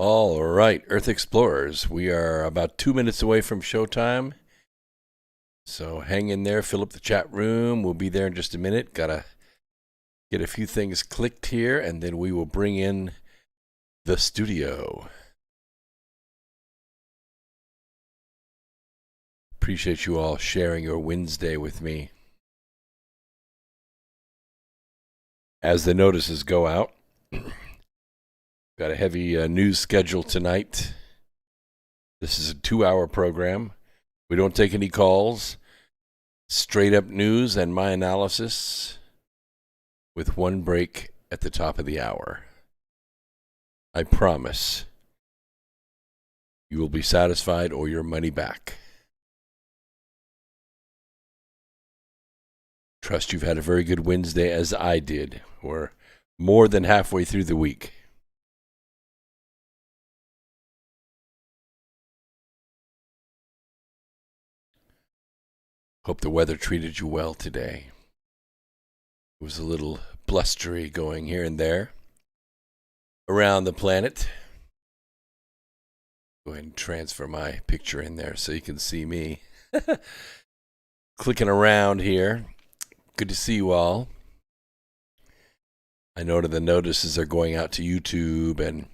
All right, Earth Explorers, we are about 2 minutes away from showtime. So hang in there, fill up the chat room. We'll be there in just a minute. Gotta get a few things clicked here, and then we will bring in the studio. Appreciate you all sharing your Wednesday with me. As the notices go out, got a heavy news schedule tonight. This is a 2-hour program. We don't take any calls. Straight up news and my analysis with one break at the top of the hour. I promise you will be satisfied or your money back. Trust you've had a very good Wednesday, as I did. We're more than halfway through the week. Hope the weather treated you well today. It was a little blustery going here and there around the planet. Go ahead and transfer my picture in there so you can see me. Clicking around here. Good to see you all. I know that the notices are going out to YouTube, and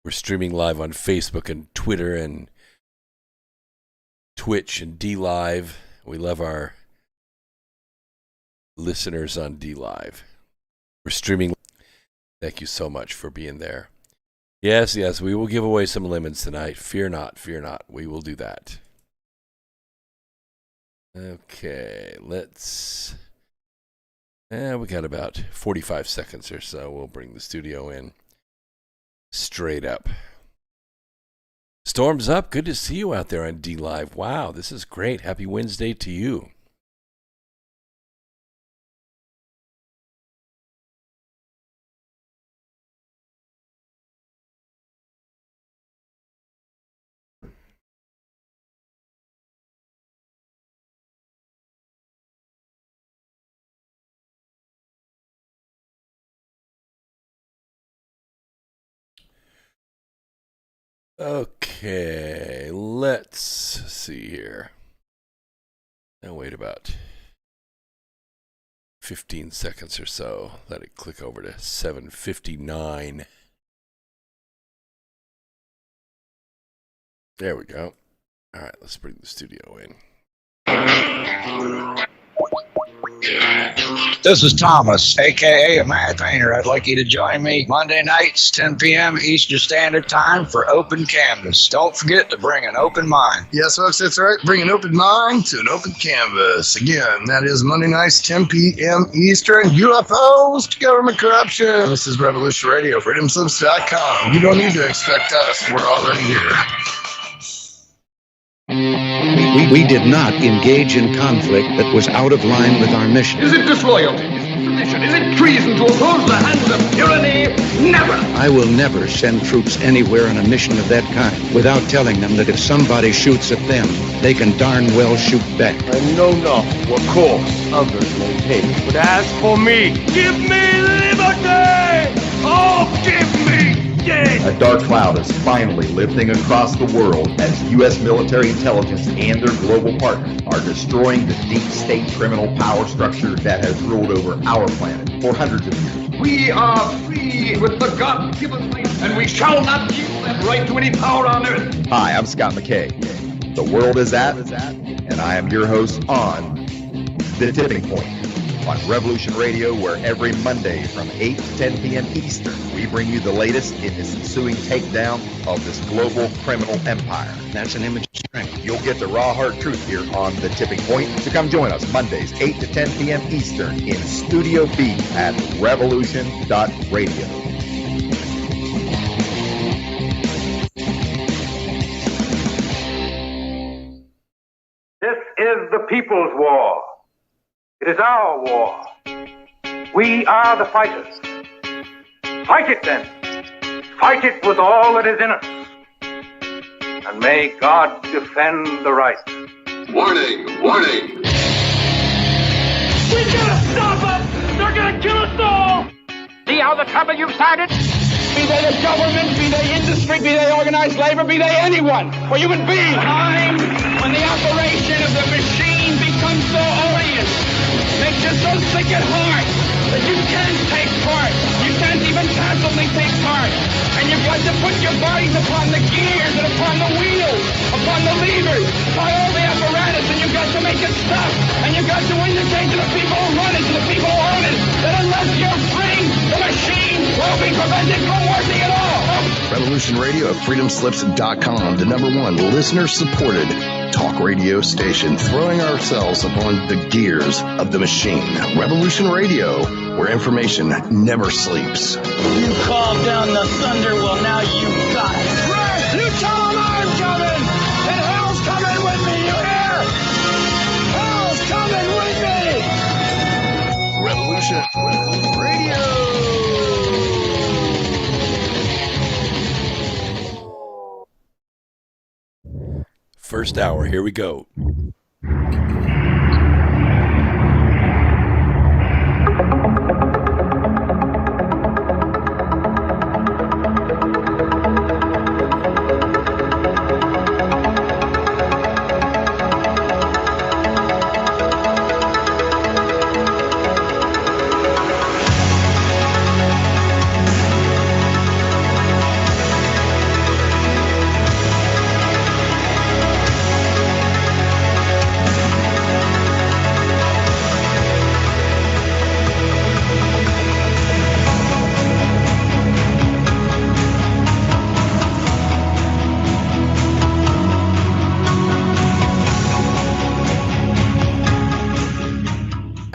we're streaming live on Facebook and Twitter and Twitch and D-Live. We love our listeners on D-Live. We're streaming. Thank you so much for being there. Yes, we will give away some lemons tonight. Fear not, we will do that. Okay, let's... we got about 45 seconds or so. We'll bring the studio in straight up. Storm's up. Good to see you out there on D-Live. Wow, this is great. Happy Wednesday to you. Okay, let's see here. Now wait about 15 seconds or so. Let it click over to 7:59. There we go. All right, let's bring the studio in. This is Thomas, a.k.a. a math painter. I'd like you to join me Monday nights, 10 p.m. Eastern Standard Time for Open Canvas. Don't forget to bring an open mind. Yes, folks, that's right. Bring an open mind to an open canvas. Again, that is Monday nights, 10 p.m. Eastern. UFOs to government corruption. This is Revolution Radio, freedomslips.com. You don't need to expect us. We're already here. We did not engage in conflict that was out of line with our mission. Is it disloyalty? Is it sedition? Is it treason to oppose the hands of tyranny? Never! I will never send troops anywhere on a mission of that kind without telling them that if somebody shoots at them, they can darn well shoot back. I know not what course others may take, but as for me, give me liberty! Oh, give me death! A dark cloud is finally lifting across the world as U.S. military intelligence and their global partners are destroying the deep state criminal power structure that has ruled over our planet for hundreds of years. We are free with the God-given right, and we shall not give that right to any power on earth. Hi, I'm Scott McKay. The world is at, and I am your host on The Tipping Point on Revolution Radio, where every Monday from 8 to 10 p.m. Eastern, we bring you the latest in this ensuing takedown of this global criminal empire. That's an image of strength. You'll get the raw, hard truth here on The Tipping Point. So come join us Mondays, 8 to 10 p.m. Eastern in Studio B at revolution.radio. This is the people's war. It is our war. We are the fighters. Fight it then. Fight it with all that is in us. And may God defend the right. Warning! Warning! We gotta stop them! They're gonna kill us all! See how the trouble you've started? be they the government, be they industry, be they organized labor, be they anyone, or human beings. Time when the operation of the machine becomes so odious, makes you so sick at heart that you can't take part. You can't even passively take part. And you've got to put your bodies upon the gears and upon the wheels, upon the levers, upon all the apparatus, and you've got to make it stop. And you've got to indicate to the people who run it, to the people who own it, that unless you're free, the machine will be prevented from working at all. Revolution Radio at freedomslips.com, the #1 listener-supported talk radio station, throwing ourselves upon the gears of the machine. Revolution Radio, where information never sleeps. You called down the thunder, well now you got it. Right! You tell them I'm coming! And hell's coming with me, you hear? Hell's coming with me! Revolution Radio. First hour, here we go.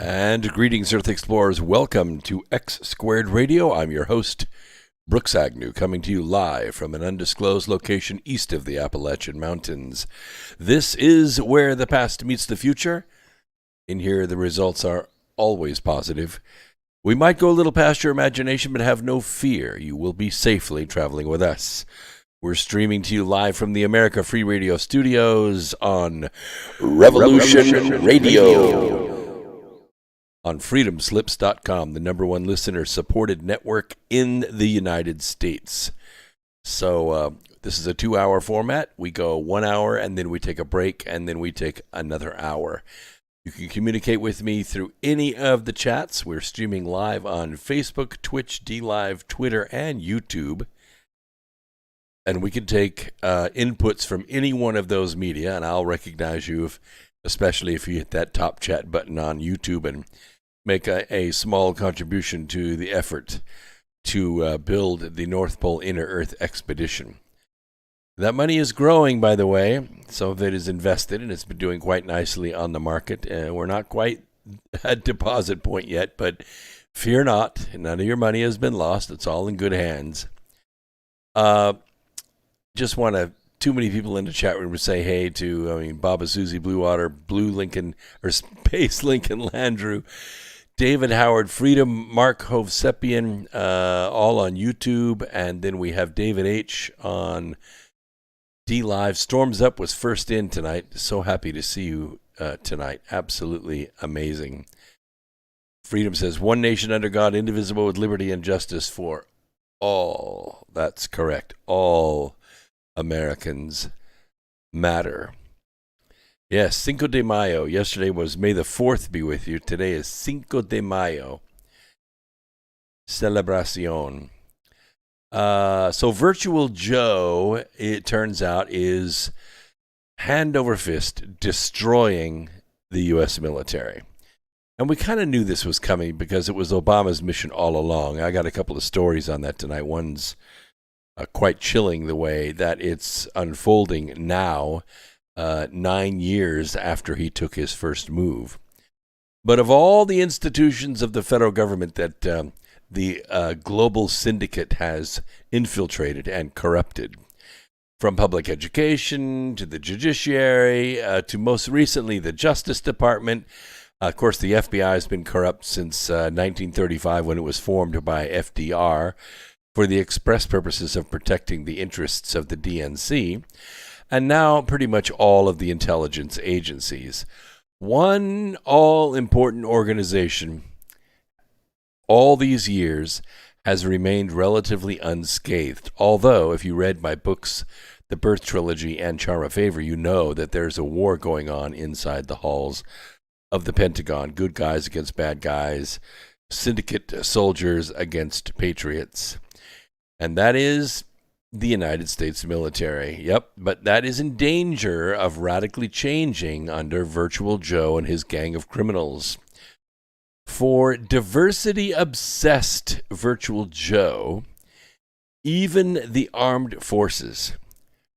And greetings, Earth Explorers. Welcome to X Squared Radio. I'm your host, Brooks Agnew, coming to you live from an undisclosed location east of the Appalachian Mountains. This is where the past meets the future. In here, the results are always positive. We might go a little past your imagination, but have no fear. You will be safely traveling with us. We're streaming to you live from the America Free Radio studios on Revolution Radio. On freedomslips.com, the #1 listener-supported network in the United States. So this is a 2-hour format. We go 1 hour, and then we take a break, and then we take another hour. You can communicate with me through any of the chats. We're streaming live on Facebook, Twitch, DLive, Twitter, and YouTube. And we can take inputs from any one of those media, and I'll recognize you, especially if you hit that top chat button on YouTube and make a small contribution to the effort to build the North Pole Inner Earth expedition. That money is growing, by the way. Some of it is invested, and it's been doing quite nicely on the market. We're not quite at deposit point yet, but fear not. None of your money has been lost. It's all in good hands. Just want to... Too many people in the chat room to say hey to, Baba Susie, Blue Water, Blue Lincoln, or Space Lincoln Landrew, David Howard, Freedom, Mark Hovsepian, all on YouTube. And then we have David H. on DLive. Storms Up was first in tonight. So happy to see you tonight. Absolutely amazing. Freedom says, one nation under God, indivisible, with liberty and justice for all. That's correct. All Americans matter. Yes, Cinco de Mayo. Yesterday was May the 4th be with you. Today is Cinco de Mayo. Celebración. So Virtual Joe, it turns out, is hand over fist destroying the U.S. military. And we kind of knew this was coming because it was Obama's mission all along. I got a couple of stories on that tonight. One's quite chilling the way that it's unfolding now, 9 years after he took his first move. But of all the institutions of the federal government that the global syndicate has infiltrated and corrupted, from public education to the judiciary to most recently the Justice Department. Of course, the FBI has been corrupt since 1935 when it was formed by FDR for the express purposes of protecting the interests of the DNC, and now pretty much all of the intelligence agencies. One all-important organization all these years has remained relatively unscathed. Although, if you read my books, The Birth Trilogy and Charm of Favor, you know that there's a war going on inside the halls of the Pentagon. Good guys against bad guys, syndicate soldiers against patriots. And that is the United States military. Yep, but that is in danger of radically changing under Virtual Joe and his gang of criminals. For diversity-obsessed Virtual Joe, even the armed forces,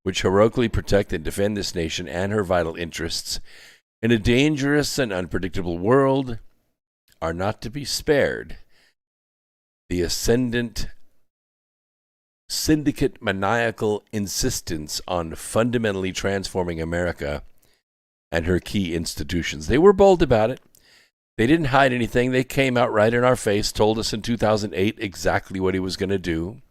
which heroically protect and defend this nation and her vital interests in a dangerous and unpredictable world, are not to be spared. The ascendant syndicate maniacal insistence on fundamentally transforming America and her key institutions. They were bold about it. They didn't hide anything. They came out right in our face, told us in 2008 exactly what he was going to do.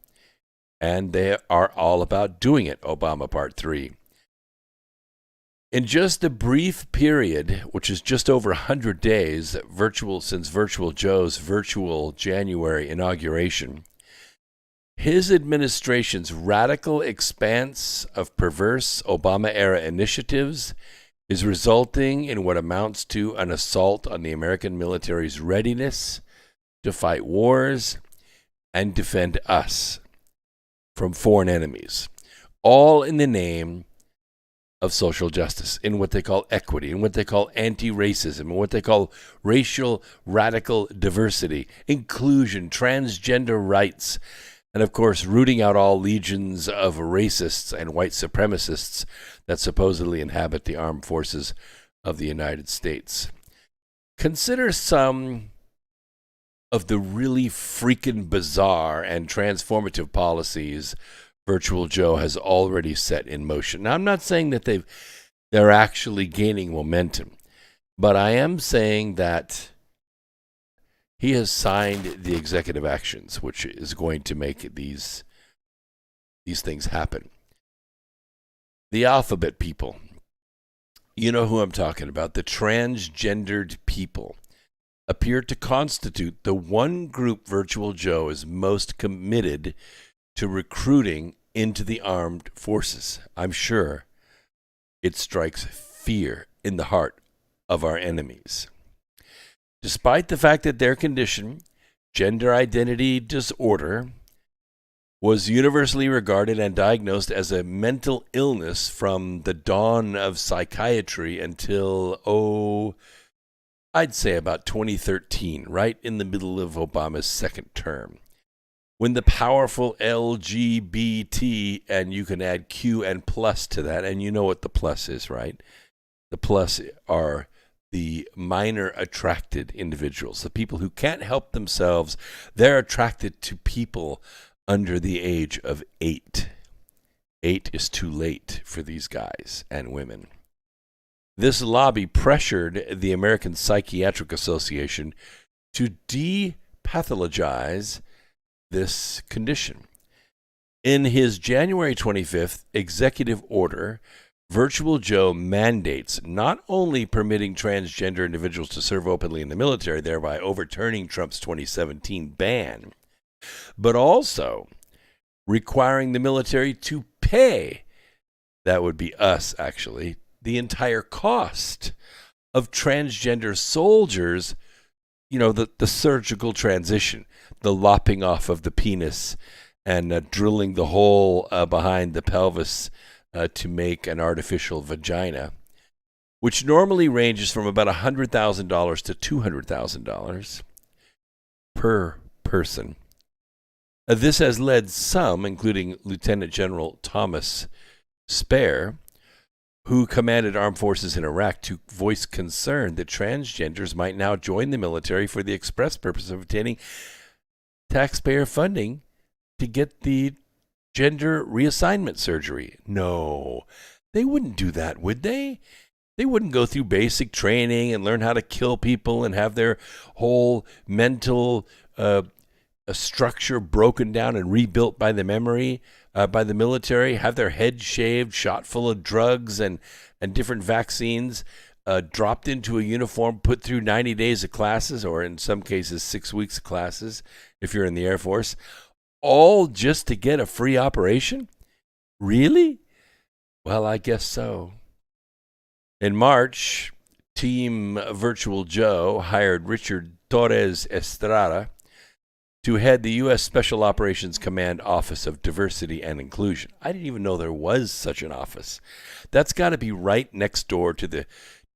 And they are all about doing it, Obama Part 3. In just a brief period, which is just over 100 days since Virtual Joe's virtual January inauguration, his administration's radical expanse of perverse Obama-era initiatives is resulting in what amounts to an assault on the American military's readiness to fight wars and defend us from foreign enemies, all in the name of social justice, in what they call equity, in what they call anti-racism, in what they call racial radical diversity, inclusion, transgender rights, and of course rooting out all legions of racists and white supremacists that supposedly inhabit the armed forces of the United States. Consider some of the really freaking bizarre and transformative policies Virtual Joe has already set in motion. Now, I'm not saying that they're actually gaining momentum, but I am saying that he has signed the executive actions, which is going to make these things happen. The alphabet people. You know who I'm talking about. The transgendered people appear to constitute the one group Virtual Joe is most committed to recruiting into the armed forces. I'm sure it strikes fear in the heart of our enemies. Despite the fact that their condition, gender identity disorder, was universally regarded and diagnosed as a mental illness from the dawn of psychiatry until, I'd say about 2013, right in the middle of Obama's second term, when the powerful LGBT, and you can add Q and plus to that, and you know what the plus is, right? The plus are the minor attracted individuals, the people who can't help themselves. They're attracted to people under the age of 8. 8 is too late for these guys and women. This lobby pressured the American Psychiatric Association to depathologize this condition. In his January 25th executive order, Virtual Joe mandates not only permitting transgender individuals to serve openly in the military, thereby overturning Trump's 2017 ban, but also requiring the military to pay, that would be us actually, the entire cost of transgender soldiers, the surgical transition, the lopping off of the penis and drilling the hole behind the pelvis to make an artificial vagina, which normally ranges from about $100,000 to $200,000 per person. This has led some, including Lieutenant General Thomas Spare, who commanded armed forces in Iraq, to voice concern that transgenders might now join the military for the express purpose of obtaining taxpayer funding to get the gender reassignment surgery. No, they wouldn't do that, would they? They wouldn't go through basic training and learn how to kill people and have their whole mental structure broken down and rebuilt by the military, have their heads shaved, shot full of drugs and different vaccines, dropped into a uniform, put through 90 days of classes, or in some cases 6 weeks of classes if you're in the Air Force, all just to get a free operation? Really? Well, I guess so. In March, Team Virtual Joe hired Richard Torres Estrada to head the U.S. Special Operations Command Office of Diversity and Inclusion. I didn't even know there was such an office. That's got to be right next door to the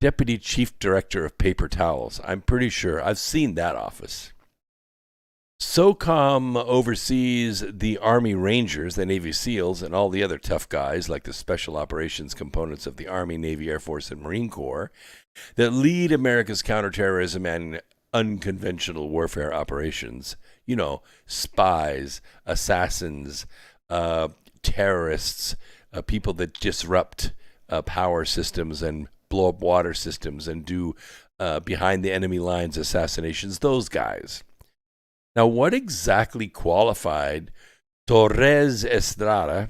Deputy Chief Director of Paper Towels. I'm pretty sure. I've seen that office. SOCOM oversees the Army Rangers, the Navy SEALs, and all the other tough guys like the Special Operations components of the Army, Navy, Air Force, and Marine Corps that lead America's counterterrorism and unconventional warfare operations. You know, spies, assassins, terrorists, people that disrupt power systems and blow up water systems and do behind the enemy lines assassinations, those guys. Now, what exactly qualified Torres Estrada,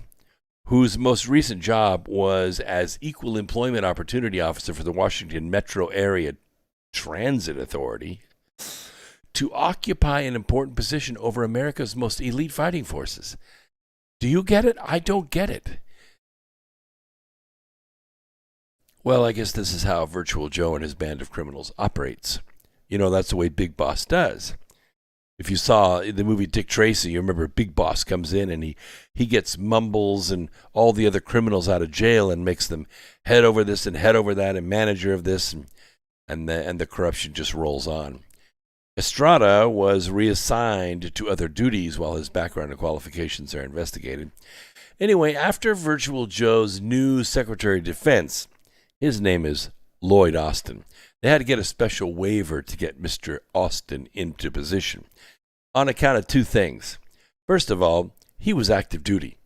whose most recent job was as Equal Employment Opportunity Officer for the Washington Metro Area Transit Authority, to occupy an important position over America's most elite fighting forces? Do you get it? I don't get it. Well, I guess this is how Virtual Joe and his band of criminals operates. You know, that's the way Big Boss does. If you saw the movie Dick Tracy, you remember Big Boss comes in and he gets Mumbles and all the other criminals out of jail and makes them head over this and head over that and manager of this, and the corruption just rolls on. Estrada was reassigned to other duties while his background and qualifications are investigated. Anyway, after Virtual Joe's new Secretary of Defense, his name is Lloyd Austin, they had to get a special waiver to get Mr. Austin into position on account of two things. First of all, he was active duty.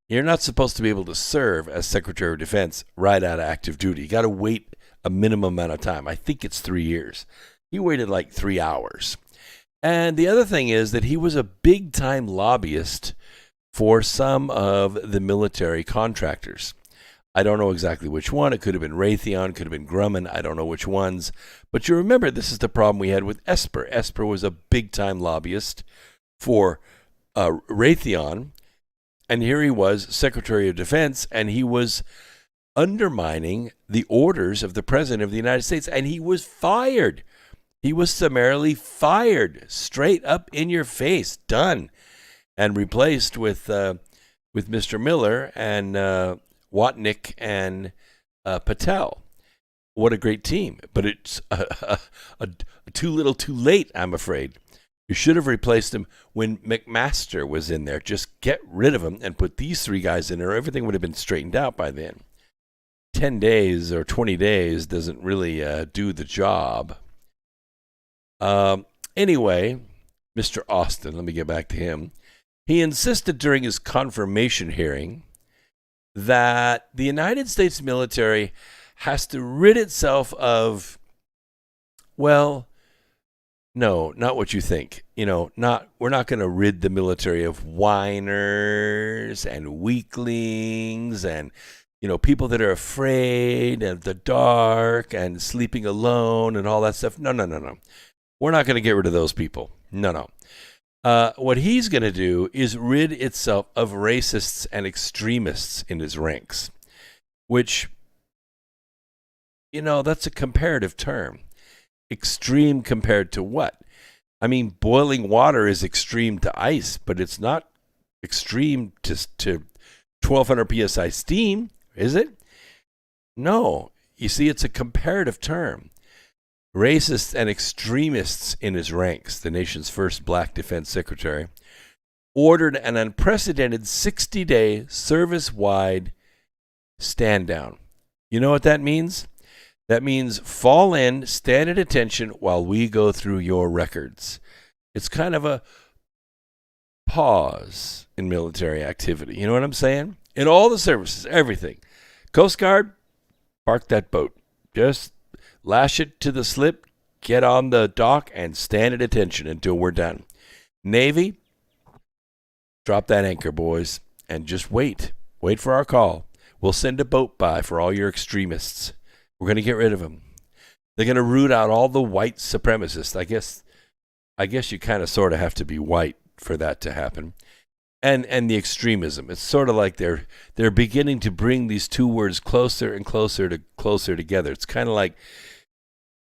You're not supposed to be able to serve as Secretary of Defense right out of active duty. You got to wait a minimum amount of time. I think it's 3 years. He waited like 3 hours. And the other thing is that he was a big-time lobbyist for some of the military contractors. I don't know exactly which one. It could have been Raytheon, could have been Grumman. I don't know which ones. But you remember, this is the problem we had with Esper. Esper was a big-time lobbyist for Raytheon. And here he was, Secretary of Defense, and he was undermining the orders of the President of the United States. And he was fired. He was summarily fired, straight up in your face, done, and replaced with Mr. Miller and Watnick and Patel. What a great team. But it's too little too late, I'm afraid. You should have replaced him when McMaster was in there. Just get rid of him and put these three guys in there. Everything would have been straightened out by then. 10 days or 20 days doesn't really do the job. Anyway, Mr. Austin, let me get back to him. He insisted during his confirmation hearing that the United States military has to rid itself of, well, no, not what you think. You know, we're not going to rid the military of whiners and weaklings and, you know, people that are afraid of the dark and sleeping alone and all that stuff. No. We're not going to get rid of those people. No. What he's going to do is rid itself of racists and extremists in his ranks, which, you know, that's a comparative term. Extreme compared to what? I mean, boiling water is extreme to ice, but it's not extreme to 1200 psi steam, is it? No. You see, it's a comparative term. Racists and extremists in his ranks, the nation's first black defense secretary, ordered an unprecedented 60-day service-wide stand-down. You know what that means? That means fall in, stand at attention while we go through your records. It's kind of a pause in military activity. You know what I'm saying? In all the services, everything. Coast Guard, park that boat. Just lash it to the slip, get on the dock, and stand at attention until we're done. Navy, drop that anchor, boys, and just wait. Wait for our call. We'll send a boat by for all your extremists. We're going to get rid of them. They're going to root out all the white supremacists. I guess you kind of sort of have to be white for that to happen. And the extremism. It's sort of like they're beginning to bring these two words closer and closer together. It's kind of like,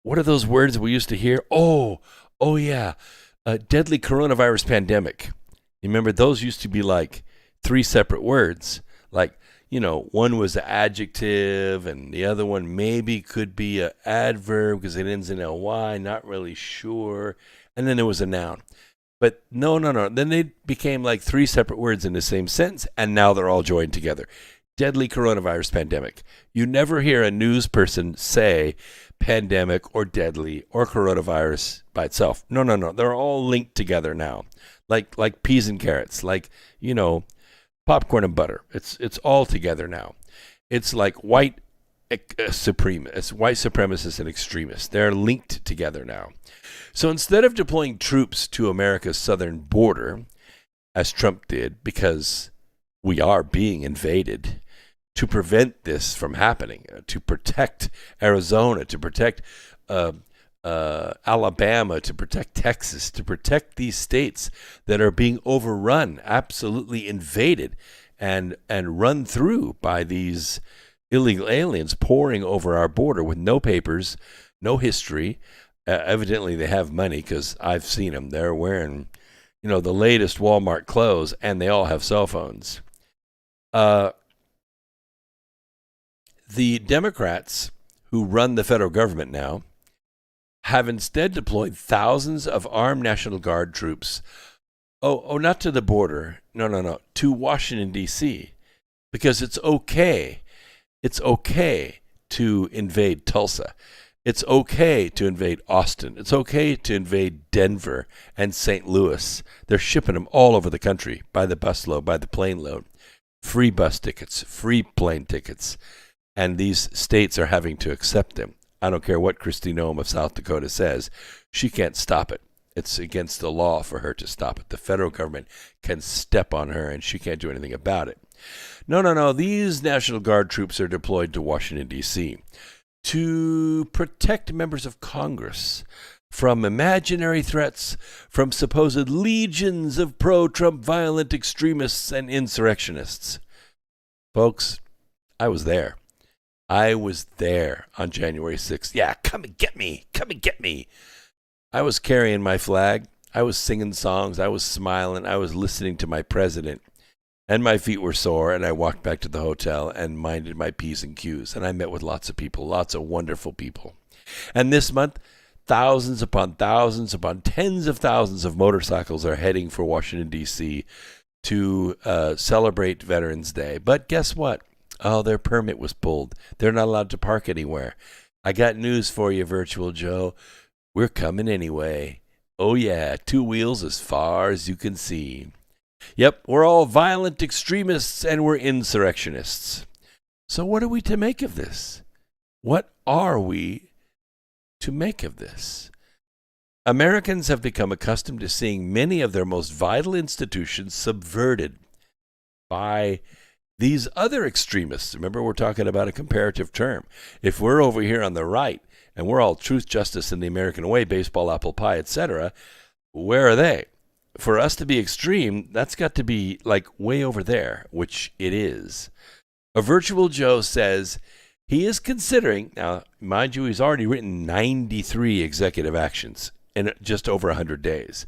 what are those words we used to hear? Oh yeah, deadly coronavirus pandemic. You remember those used to be like three separate words. Like, one was an adjective and the other one maybe could be an adverb because it ends in ly, not really sure. And then there was a noun. But no. Then they became like three separate words in the same sentence, and now they're all joined together. Deadly coronavirus pandemic. You never hear a news person say pandemic or deadly or coronavirus by itself. No. They're all linked together now, like peas and carrots, like popcorn and butter. It's all together now. It's like white supremacists and extremists. They're linked together now. So instead of deploying troops to America's southern border, as Trump did, because we are being invaded, to prevent this from happening, to protect Arizona, to protect Alabama, to protect Texas, to protect these states that are being overrun, absolutely invaded and run through by these illegal aliens pouring over our border with no papers, no history. Evidently, they have money because I've seen them. They're wearing, the latest Walmart clothes, and they all have cell phones. The Democrats who run the federal government now have instead deployed thousands of armed National Guard troops. Oh, not to the border. No. To Washington, D.C. Because it's okay. It's okay to invade Tulsa. It's okay to invade Austin. It's okay to invade Denver and St. Louis. They're shipping them all over the country by the busload, by the plane load. Free bus tickets, free plane tickets. And these states are having to accept them. I don't care what Kristi Noem of South Dakota says. She can't stop it. It's against the law for her to stop it. The federal government can step on her, and she can't do anything about it. No. These National Guard troops are deployed to Washington, D.C. to protect members of Congress from imaginary threats from supposed legions of pro-Trump violent extremists and insurrectionists. Folks, I was there. I was there on January 6th. Yeah, come and get me. Come and get me. I was carrying my flag. I was singing songs. I was smiling. I was listening to my president. And my feet were sore, and I walked back to the hotel and minded my P's and Q's. And I met with lots of people, lots of wonderful people. And this month, thousands upon tens of thousands of motorcycles are heading for Washington, D.C. to celebrate Veterans Day. But guess what? Oh, their permit was pulled. They're not allowed to park anywhere. I got news for you, Virtual Joe. We're coming anyway. Oh, yeah, 2 wheels as far as you can see. Yep, we're all violent extremists and we're insurrectionists. So what are we to make of this? What are we to make of this? Americans have become accustomed to seeing many of their most vital institutions subverted by these other extremists. Remember, we're talking about a comparative term. If we're over here on the right and we're all truth, justice, and the American way, baseball, apple pie, etc., where are they? For us to be extreme, that's got to be like way over there, which it is. A Virtual Joe says he is considering, now mind you, he's already written 93 executive actions in just over 100 days.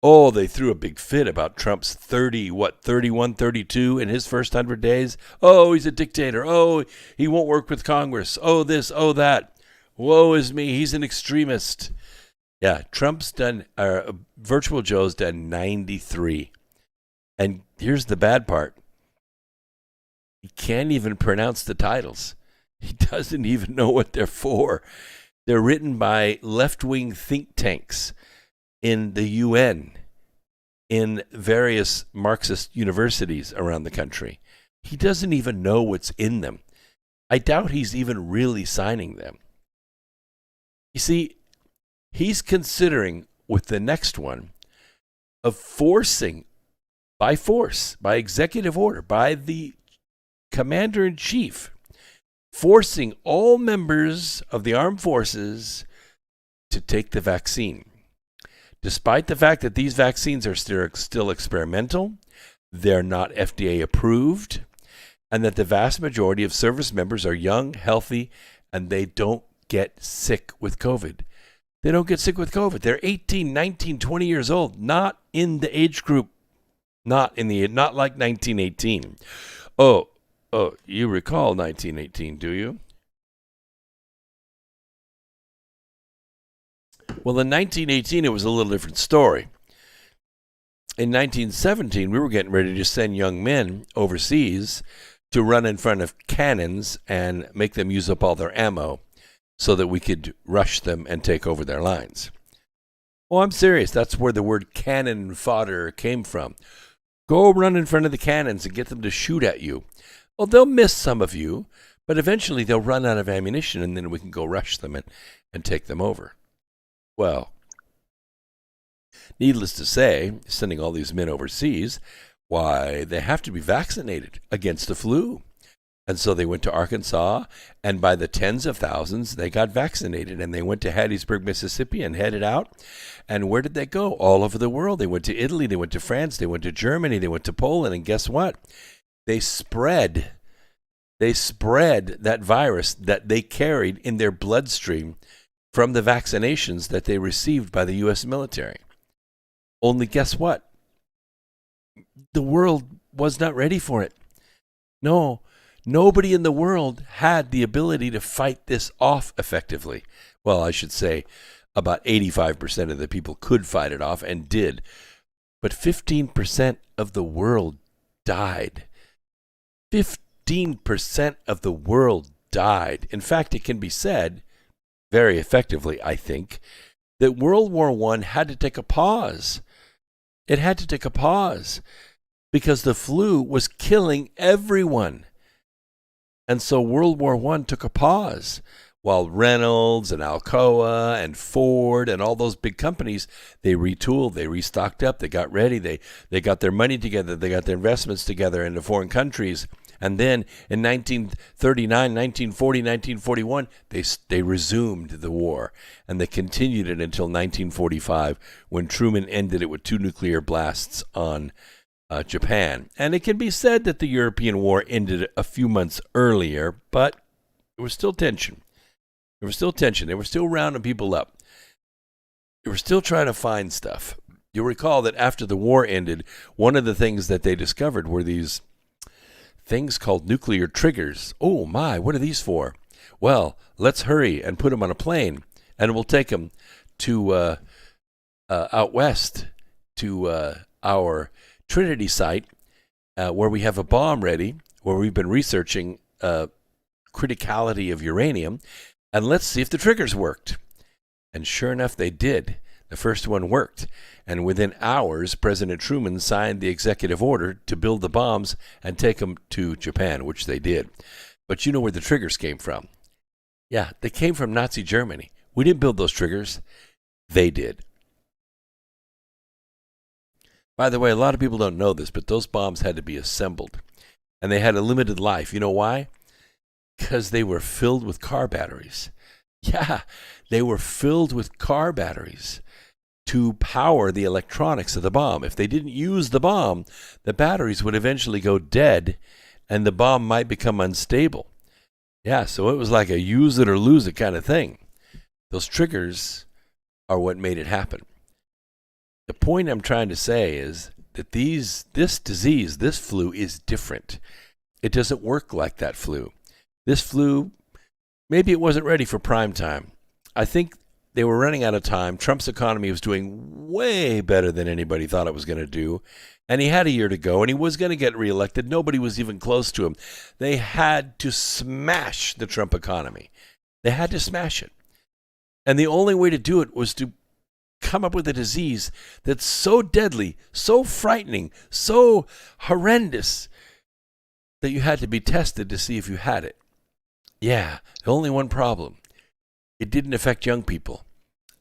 Oh, they threw a big fit about Trump's 31, 32 in his first 100 days. Oh, he's a dictator. Oh, he won't work with Congress. Oh, this, oh, that. Woe is me, he's an extremist. Yeah, Trump's done, Virtual Joe's done 93. And here's the bad part. He can't even pronounce the titles. He doesn't even know what they're for. They're written by left-wing think tanks in the UN, in various Marxist universities around the country. He doesn't even know what's in them. I doubt he's even really signing them. You see, he's considering with the next one of forcing by force, by executive order, by the commander-in-chief, forcing all members of the armed forces to take the vaccine. Despite the fact that these vaccines are still experimental, they're not FDA approved, and that the vast majority of service members are young, healthy, and they don't get sick with COVID. They don't get sick with COVID. They're 18, 19, 20 years old, not in the age group, not like 1918. Oh, you recall 1918, do you? Well, in 1918, it was a little different story. In 1917, we were getting ready to send young men overseas to run in front of cannons and make them use up all their ammo so that we could rush them and take over their lines. Well, I'm serious. That's where the word cannon fodder came from. Go run in front of the cannons and get them to shoot at you. Well, they'll miss some of you, but eventually they'll run out of ammunition, and then we can go rush them and take them over. Well, needless to say, sending all these men overseas, why, they have to be vaccinated against the flu. And so they went to Arkansas, and by the tens of thousands, they got vaccinated, and they went to Hattiesburg, Mississippi, and headed out. And where did they go? All over the world. They went to Italy, they went to France, they went to Germany, they went to Poland, and guess what? They spread that virus that they carried in their bloodstream from the vaccinations that they received by the U.S. military. Only guess what? The world was not ready for it. No, nobody in the world had the ability to fight this off effectively. Well, I should say about 85% of the people could fight it off and did. But 15% of the world died. 15% of the world died. In fact, it can be said very effectively, I think, that World War I had to take a pause. It had to take a pause because the flu was killing everyone. And so World War I took a pause while Reynolds and Alcoa and Ford and all those big companies, they retooled, they restocked up, they got ready, they got their money together, they got their investments together into foreign countries. And then in 1939, 1940, 1941, they resumed the war. And they continued it until 1945, when Truman ended it with 2 nuclear blasts on Japan. And it can be said that the European war ended a few months earlier, but there was still tension. There was still tension. They were still rounding people up. They were still trying to find stuff. You'll recall that after the war ended, one of the things that they discovered were these things called nuclear triggers. Oh my, what are these for? Well, let's hurry and put them on a plane, and we'll take them to out west to our Trinity site, where we have a bomb ready, where we've been researching criticality of uranium, and let's see if the triggers worked. And sure enough, they did. The first one worked. And within hours, President Truman signed the executive order to build the bombs and take them to Japan, which they did. But you know where the triggers came from? Yeah, they came from Nazi Germany. We didn't build those triggers. They did. By the way, a lot of people don't know this, but those bombs had to be assembled. And they had a limited life. You know why? Because they were filled with car batteries. Yeah, they were filled with car batteries to power the electronics of the bomb. If they didn't use the bomb, the batteries would eventually go dead and the bomb might become unstable. Yeah, so it was like a use it or lose it kind of thing. Those triggers are what made it happen. The point I'm trying to say is that this disease, this flu, is different. It doesn't work like that flu. This flu, maybe it wasn't ready for prime time. I think they were running out of time. Trump's economy was doing way better than anybody thought it was going to do. And he had a year to go, and he was going to get reelected. Nobody was even close to him. They had to smash the Trump economy. They had to smash it. And the only way to do it was to come up with a disease that's so deadly, so frightening, so horrendous that you had to be tested to see if you had it. Yeah, only one problem. It didn't affect young people.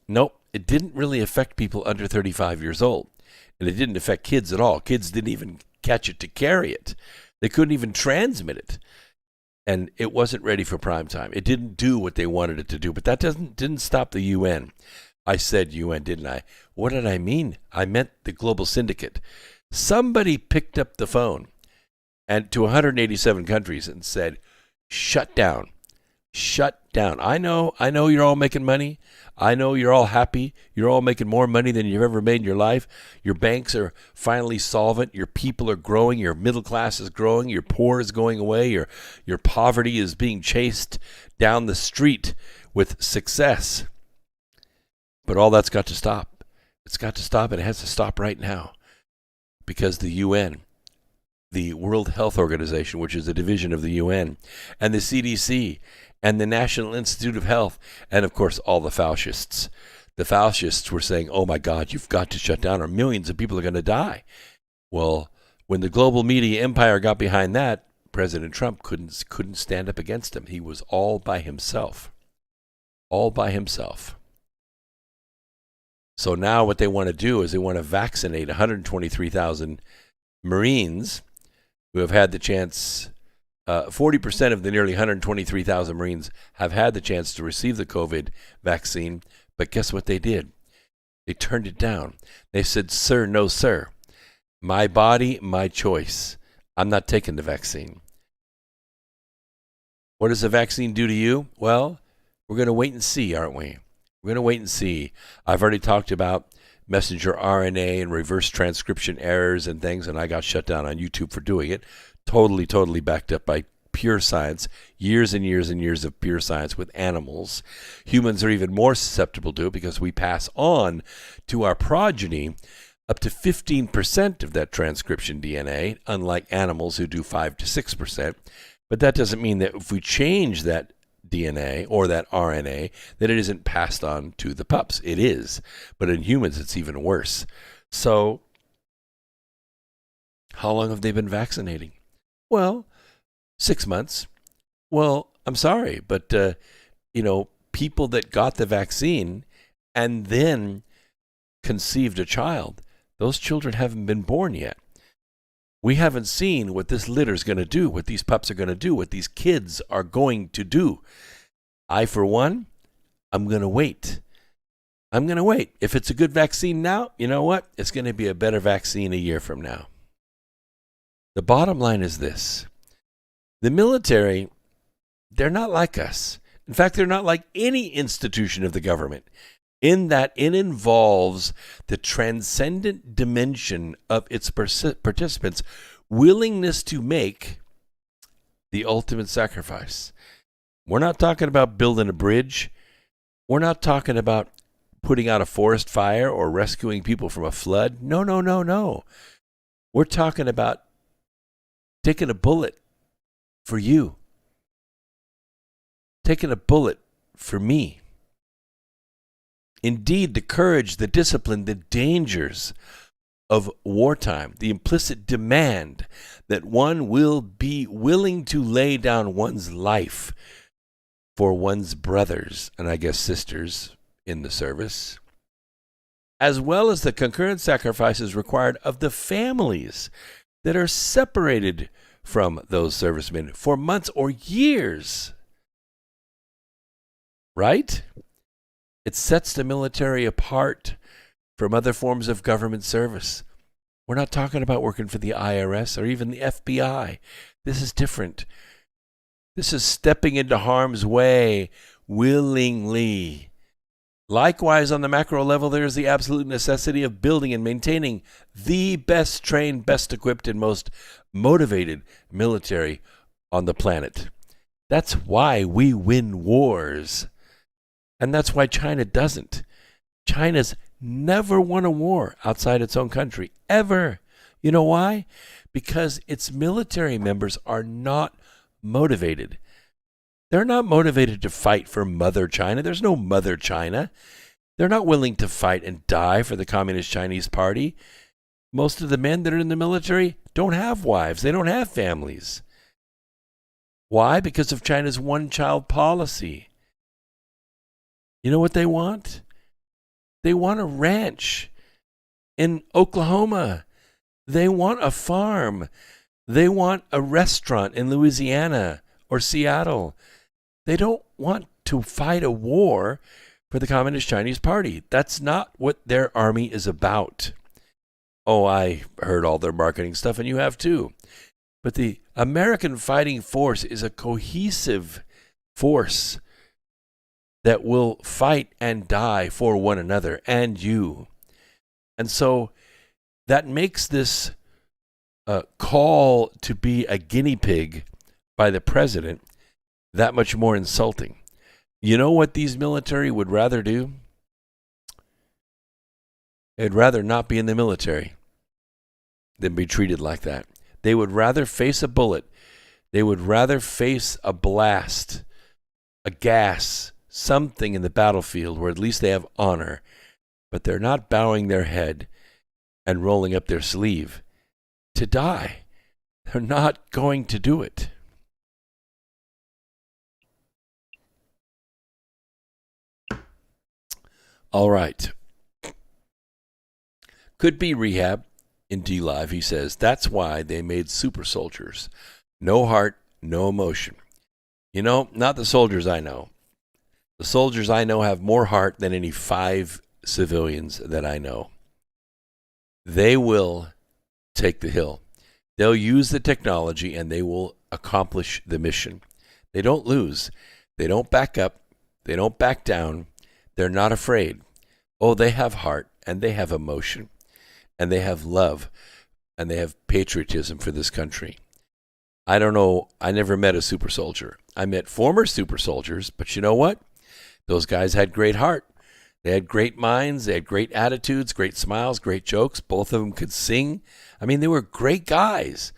Nope, it didn't really affect people under 35 years old. And it didn't affect kids at all. Kids didn't even catch it to carry it. They couldn't even transmit it. And it wasn't ready for prime time. It didn't do what they wanted it to do. But that didn't stop the UN. I said UN, didn't I? What did I mean? I meant the global syndicate. Somebody picked up the phone and to 187 countries and said, shut down. Shut down. I know you're all making money. I know you're all happy. You're all making more money than you've ever made in your life. Your banks are finally solvent. Your people are growing. Your middle class is growing. Your poor is going away. Your poverty is being chased down the street with success. But all that's got to stop. It's got to stop, and it has to stop right now. Because the UN, the World Health Organization, which is a division of the UN, and the CDC, and the National Institute of Health, and of course all the fascists. The fascists were saying, oh my God, you've got to shut down or millions of people are going to die. Well, when the global media empire got behind that, President Trump couldn't stand up against him. He was all by himself. All by himself. So now what they want to do is they want to vaccinate 123,000 Marines who have had the chance. 40% of the nearly 123,000 Marines have had the chance to receive the COVID vaccine, but guess what they did? They turned it down. They said, sir, no, sir. My body, my choice. I'm not taking the vaccine. What does the vaccine do to you? Well, we're going to wait and see, aren't we? We're going to wait and see. I've already talked about messenger RNA and reverse transcription errors and things, and I got shut down on YouTube for doing it. Totally backed up by pure science, years and years and years of pure science with animals. Humans are even more susceptible to it because we pass on to our progeny up to 15% of that transcription DNA, unlike animals who do 5 to 6%. But that doesn't mean that if we change that DNA or that RNA, that it isn't passed on to the pups. It is. But in humans, it's even worse. So, how long have they been vaccinating? Well, 6 months. Well, I'm sorry, but, people that got the vaccine and then conceived a child, those children haven't been born yet. We haven't seen what this litter's going to do, what these pups are going to do, what these kids are going to do. I, for one, I'm going to wait. I'm going to wait. If it's a good vaccine now, you know what? It's going to be a better vaccine a year from now. The bottom line is this. The military, they're not like us. In fact, they're not like any institution of the government in that it involves the transcendent dimension of its participants' willingness to make the ultimate sacrifice. We're not talking about building a bridge. We're not talking about putting out a forest fire or rescuing people from a flood. No. We're talking about taking a bullet for you. Taking a bullet for me. Indeed, the courage, the discipline, the dangers of wartime, the implicit demand that one will be willing to lay down one's life for one's brothers and I guess sisters in the service, as well as the concurrent sacrifices required of the families that are separated from those servicemen for months or years. Right? It sets the military apart from other forms of government service. We're not talking about working for the IRS or even the FBI. This is different. This is stepping into harm's way willingly. Likewise, on the macro level, there is the absolute necessity of building and maintaining the best trained, best equipped, and most motivated military on the planet. That's why we win wars. And that's why China doesn't. China's never won a war outside its own country, ever. You know why? Because its military members are not motivated. They're not motivated to fight for Mother China. There's no Mother China. They're not willing to fight and die for the Communist Chinese Party. Most of the men that are in the military don't have wives. They don't have families. Why? Because of China's one-child policy. You know what they want? They want a ranch in Oklahoma. They want a farm. They want a restaurant in Louisiana or Seattle. They don't want to fight a war for the Communist Chinese Party. That's not what their army is about. Oh, I heard all their marketing stuff, and you have too. But the American fighting force is a cohesive force that will fight and die for one another and you. And so that makes this call to be a guinea pig by the president that much more insulting. You know what these military would rather do? They'd rather not be in the military than be treated like that. They would rather face a bullet. They would rather face a blast, a gas, something in the battlefield where at least they have honor. But they're not bowing their head and rolling up their sleeve to die. They're not going to do it. All right. Could be rehab. In D-Live, he says, that's why they made super soldiers. No heart, no emotion. You know, not the soldiers I know. The soldiers I know have more heart than any 5 civilians that I know. They will take the hill. They'll use the technology and they will accomplish the mission. They don't lose. They don't back up. They don't back down. They're not afraid. Oh, they have heart and they have emotion. And they have love, and they have patriotism for this country. I don't know. I never met a super soldier. I met former super soldiers, but you know what? Those guys had great heart. They had great minds. They had great attitudes, great smiles, great jokes. Both of them could sing. I mean, they were great guys.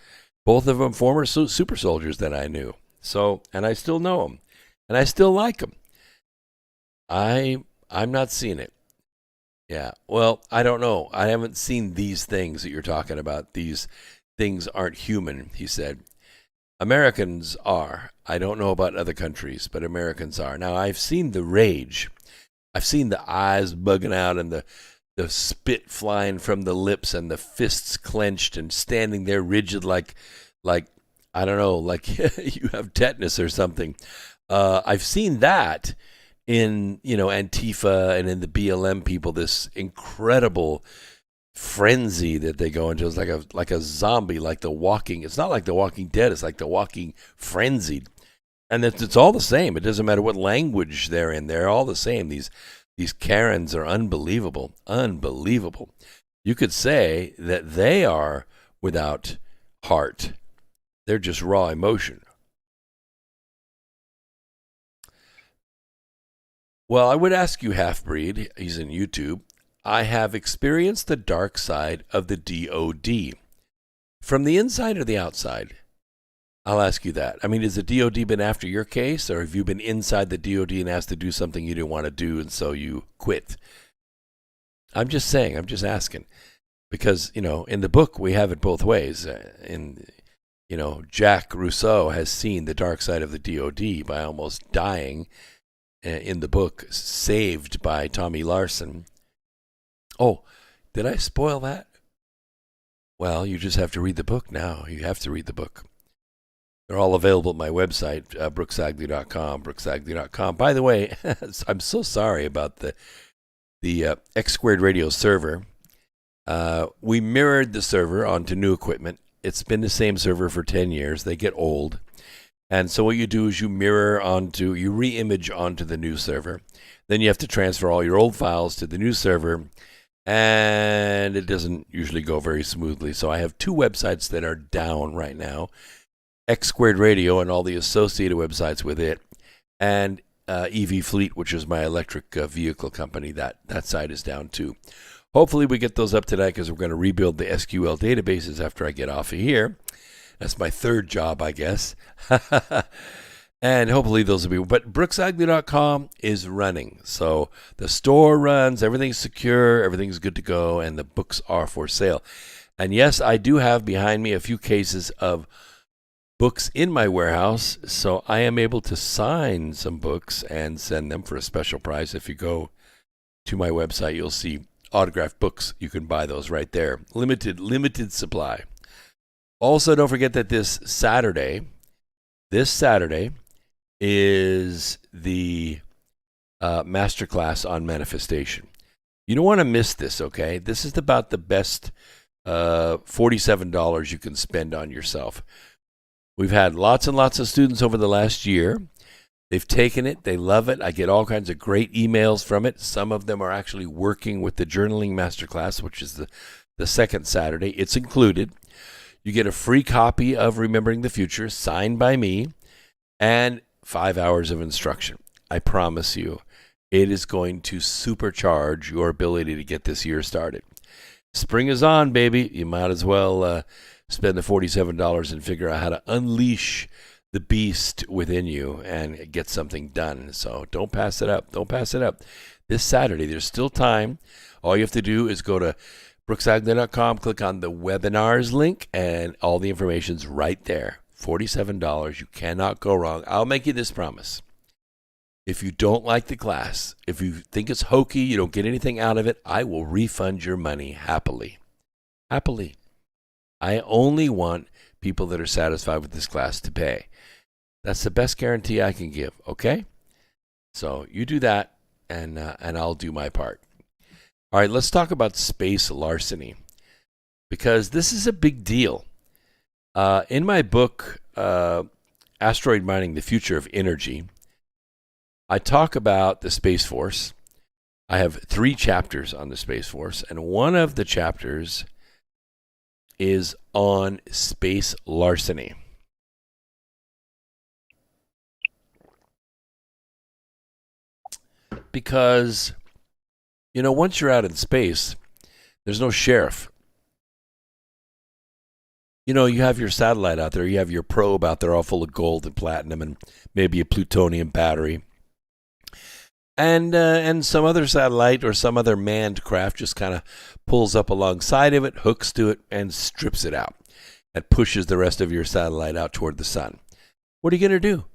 Both of them former super soldiers that I knew. So, and I still know them, and I still like them. I'm not seeing it. Yeah, well, I don't know. I haven't seen these things that you're talking about. These things aren't human, he said. Americans are. I don't know about other countries, but Americans are. Now, I've seen the rage. I've seen the eyes bugging out and the spit flying from the lips and the fists clenched and standing there rigid like I don't know, like you have tetanus or something. I've seen that in, Antifa and in the BLM people, this incredible frenzy that they go into. It's like a zombie, like The Walking. It's not like The Walking Dead. It's like The Walking Frenzied. And it's all the same. It doesn't matter what language they're in. They're all the same. These Karens are unbelievable. Unbelievable. You could say that they are without heart. They're just raw emotion. Well, I would ask you, Half-Breed, he's in YouTube, I have experienced the dark side of the DOD. From the inside or the outside? I'll ask you that. I mean, has the DOD been after your case, or have you been inside the DOD and asked to do something you didn't want to do, and so you quit? I'm just saying, I'm just asking. Because, in the book, we have it both ways. Jack Rousseau has seen the dark side of the DOD by almost dying in the book, Saved by Tommy Larceny. Oh, did I spoil that? Well, you just have to read the book now. You have to read the book. They're all available at my website, brooksagnew.com. By the way, I'm so sorry about the X Squared Radio server. We mirrored the server onto new equipment. It's been the same server for 10 years. They get old. And so what you do is you re-image onto the new server. Then you have to transfer all your old files to the new server. And it doesn't usually go very smoothly. So I have 2 websites that are down right now. X Squared Radio and all the associated websites with it. And EV Fleet, which is my electric vehicle company. That site is down too. Hopefully we get those up tonight because we're going to rebuild the SQL databases after I get off of here. That's my third job, I guess. And hopefully those will be. But brooksagnew.com is running. So the store runs, everything's secure, everything's good to go, and the books are for sale. And yes, I do have behind me a few cases of books in my warehouse. So I am able to sign some books and send them for a special price. If you go to my website, you'll see autographed books. You can buy those right there. Limited supply. Also, don't forget that this Saturday, This Saturday is the masterclass on manifestation. You don't want to miss this, okay? This is about the best $47 you can spend on yourself. We've had lots and lots of students over the last year. They've taken it. They love it. I get all kinds of great emails from it. Some of them are actually working with the journaling masterclass, which is the second Saturday. It's included. You get a free copy of Remembering the Future, signed by me, and 5 hours of instruction. I promise you, it is going to supercharge your ability to get this year started. Spring is on, baby. You might as well spend the $47 and figure out how to unleash the beast within you and get something done. So don't pass it up. Don't pass it up. This Saturday, there's still time. All you have to do is go to brooksagnew.com, click on the webinars link, and all the information's right there. $47. You cannot go wrong. I'll make you this promise. If you don't like the class, if you think it's hokey, you don't get anything out of it, I will refund your money happily. Happily. I only want people that are satisfied with this class to pay. That's the best guarantee I can give, okay? So you do that, and I'll do my part. All right, let's talk about space larceny, because this is a big deal. In my book, Asteroid Mining, the Future of Energy, I talk about the Space Force. I have 3 chapters on the Space Force, and one of the chapters is on space larceny. Because, once you're out in space, there's no sheriff. You have your satellite out there, you have your probe out there all full of gold and platinum and maybe a plutonium battery. And some other satellite or some other manned craft just kind of pulls up alongside of it, hooks to it, and strips it out. That pushes the rest of your satellite out toward the sun. What are you going to do?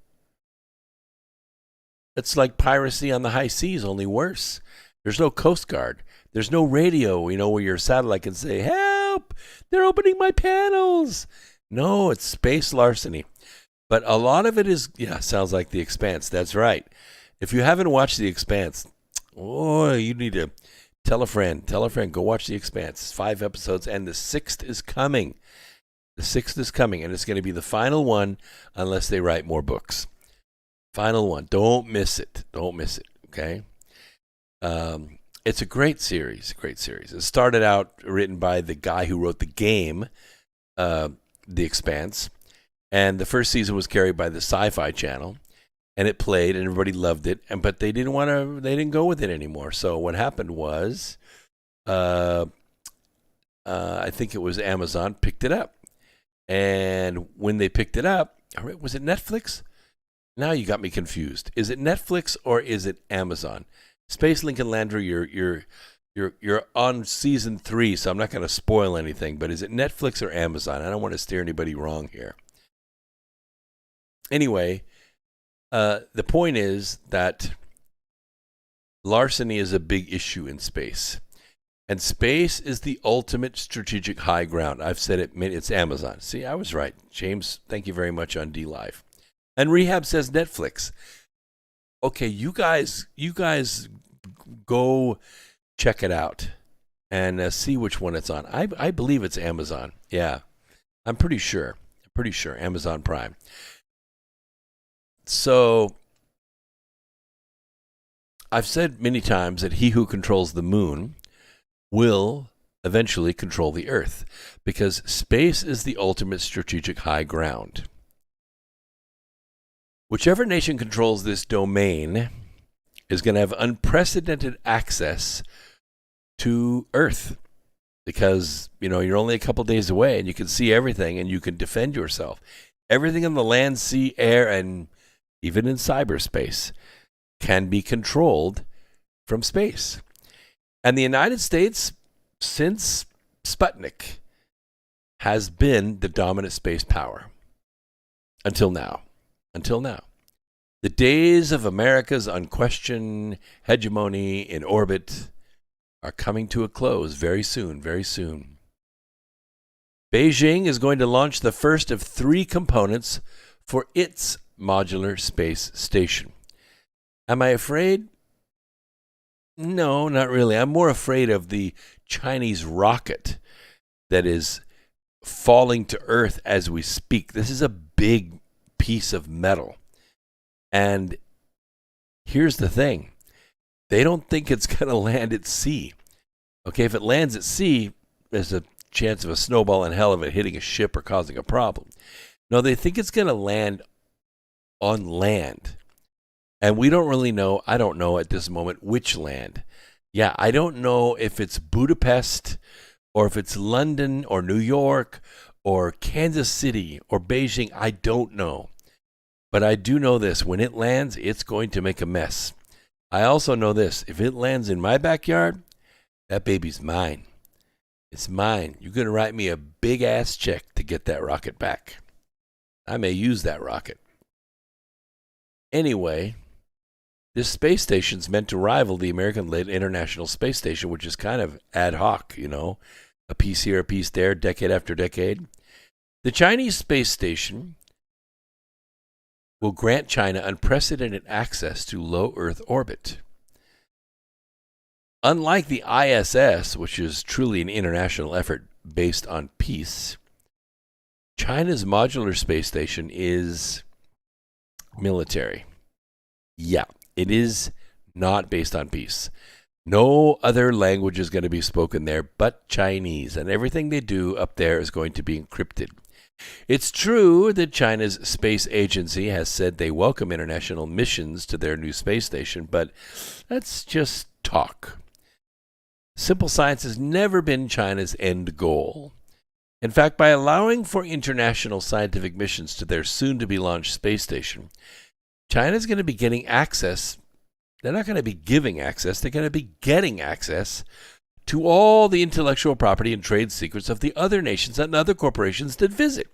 It's like piracy on the high seas, only worse. There's no Coast Guard. There's no radio, where your satellite can say, help, they're opening my panels. No, it's space larceny. But a lot of it is, sounds like The Expanse. That's right. If you haven't watched The Expanse, you need to tell a friend, go watch The Expanse. 5 episodes, and the 6th is coming. The 6th is coming, and it's going to be the final one unless they write more books. Final one. Don't miss it. Don't miss it, okay? It's a great series, It started out written by the guy who wrote the game, The Expanse, and the first season was carried by the Sci-Fi Channel. And it played, and everybody loved it. But they didn't go with it anymore. So what happened was, I think it was Amazon picked it up. And when they picked it up, was it Netflix? Now you got me confused. Is it Netflix or is it Amazon? Space Lincoln Landry, you're on season 3, so I'm not going to spoil anything. But is it Netflix or Amazon? I don't want to steer anybody wrong here. Anyway. The point is that larceny is a big issue in space. And space is the ultimate strategic high ground. I've said it, it's Amazon. See, I was right. James, thank you very much on DLive. And Rehab says Netflix. Okay, you guys go check it out and see which one it's on. I believe it's Amazon. Yeah, I'm pretty sure. Amazon Prime. So, I've said many times that he who controls the moon will eventually control the Earth, because space is the ultimate strategic high ground. Whichever nation controls this domain is going to have unprecedented access to Earth, because, you're only a couple days away and you can see everything and you can defend yourself. Everything in the land, sea, air, and even in cyberspace, can be controlled from space. And the United States, since Sputnik, has been the dominant space power. Until now. The days of America's unquestioned hegemony in orbit are coming to a close very soon. Beijing is going to launch the first of 3 components for its modular space station. Am I afraid? No, not really. I'm more afraid of the Chinese rocket that is falling to Earth as we speak. This is a big piece of metal. And here's the thing. They don't think it's going to land at sea. Okay, if it lands at sea, there's a chance of a snowball in hell of it hitting a ship or causing a problem. No, they think it's going to land on land. And we don't really know, I don't know at this moment, which land. Yeah, I don't know if it's Budapest or if it's London or New York or Kansas City or Beijing. I don't know. But I do know this. When it lands, it's going to make a mess. I also know this. If it lands in my backyard, that baby's mine. It's mine. You're going to write me a big-ass check to get that rocket back. I may use that rocket. Anyway, this space station's meant to rival the American-led International Space Station, which is kind of ad hoc, you know, a piece here, a piece there, decade after decade. The Chinese space station will grant China unprecedented access to low Earth orbit. Unlike the ISS, which is truly an international effort based on peace, China's modular space station is military. Yeah, it is not based on peace. No other language is going to be spoken there but Chinese, and everything they do up there is going to be encrypted. It's true that China's space agency has said they welcome international missions to their new space station, but that's just talk. Simple science has never been China's end goal. In fact, by allowing for international scientific missions to their soon-to-be-launched space station, China's going to be getting access. They're not going to be giving access. They're going to be getting access to all the intellectual property and trade secrets of the other nations and other corporations that visit.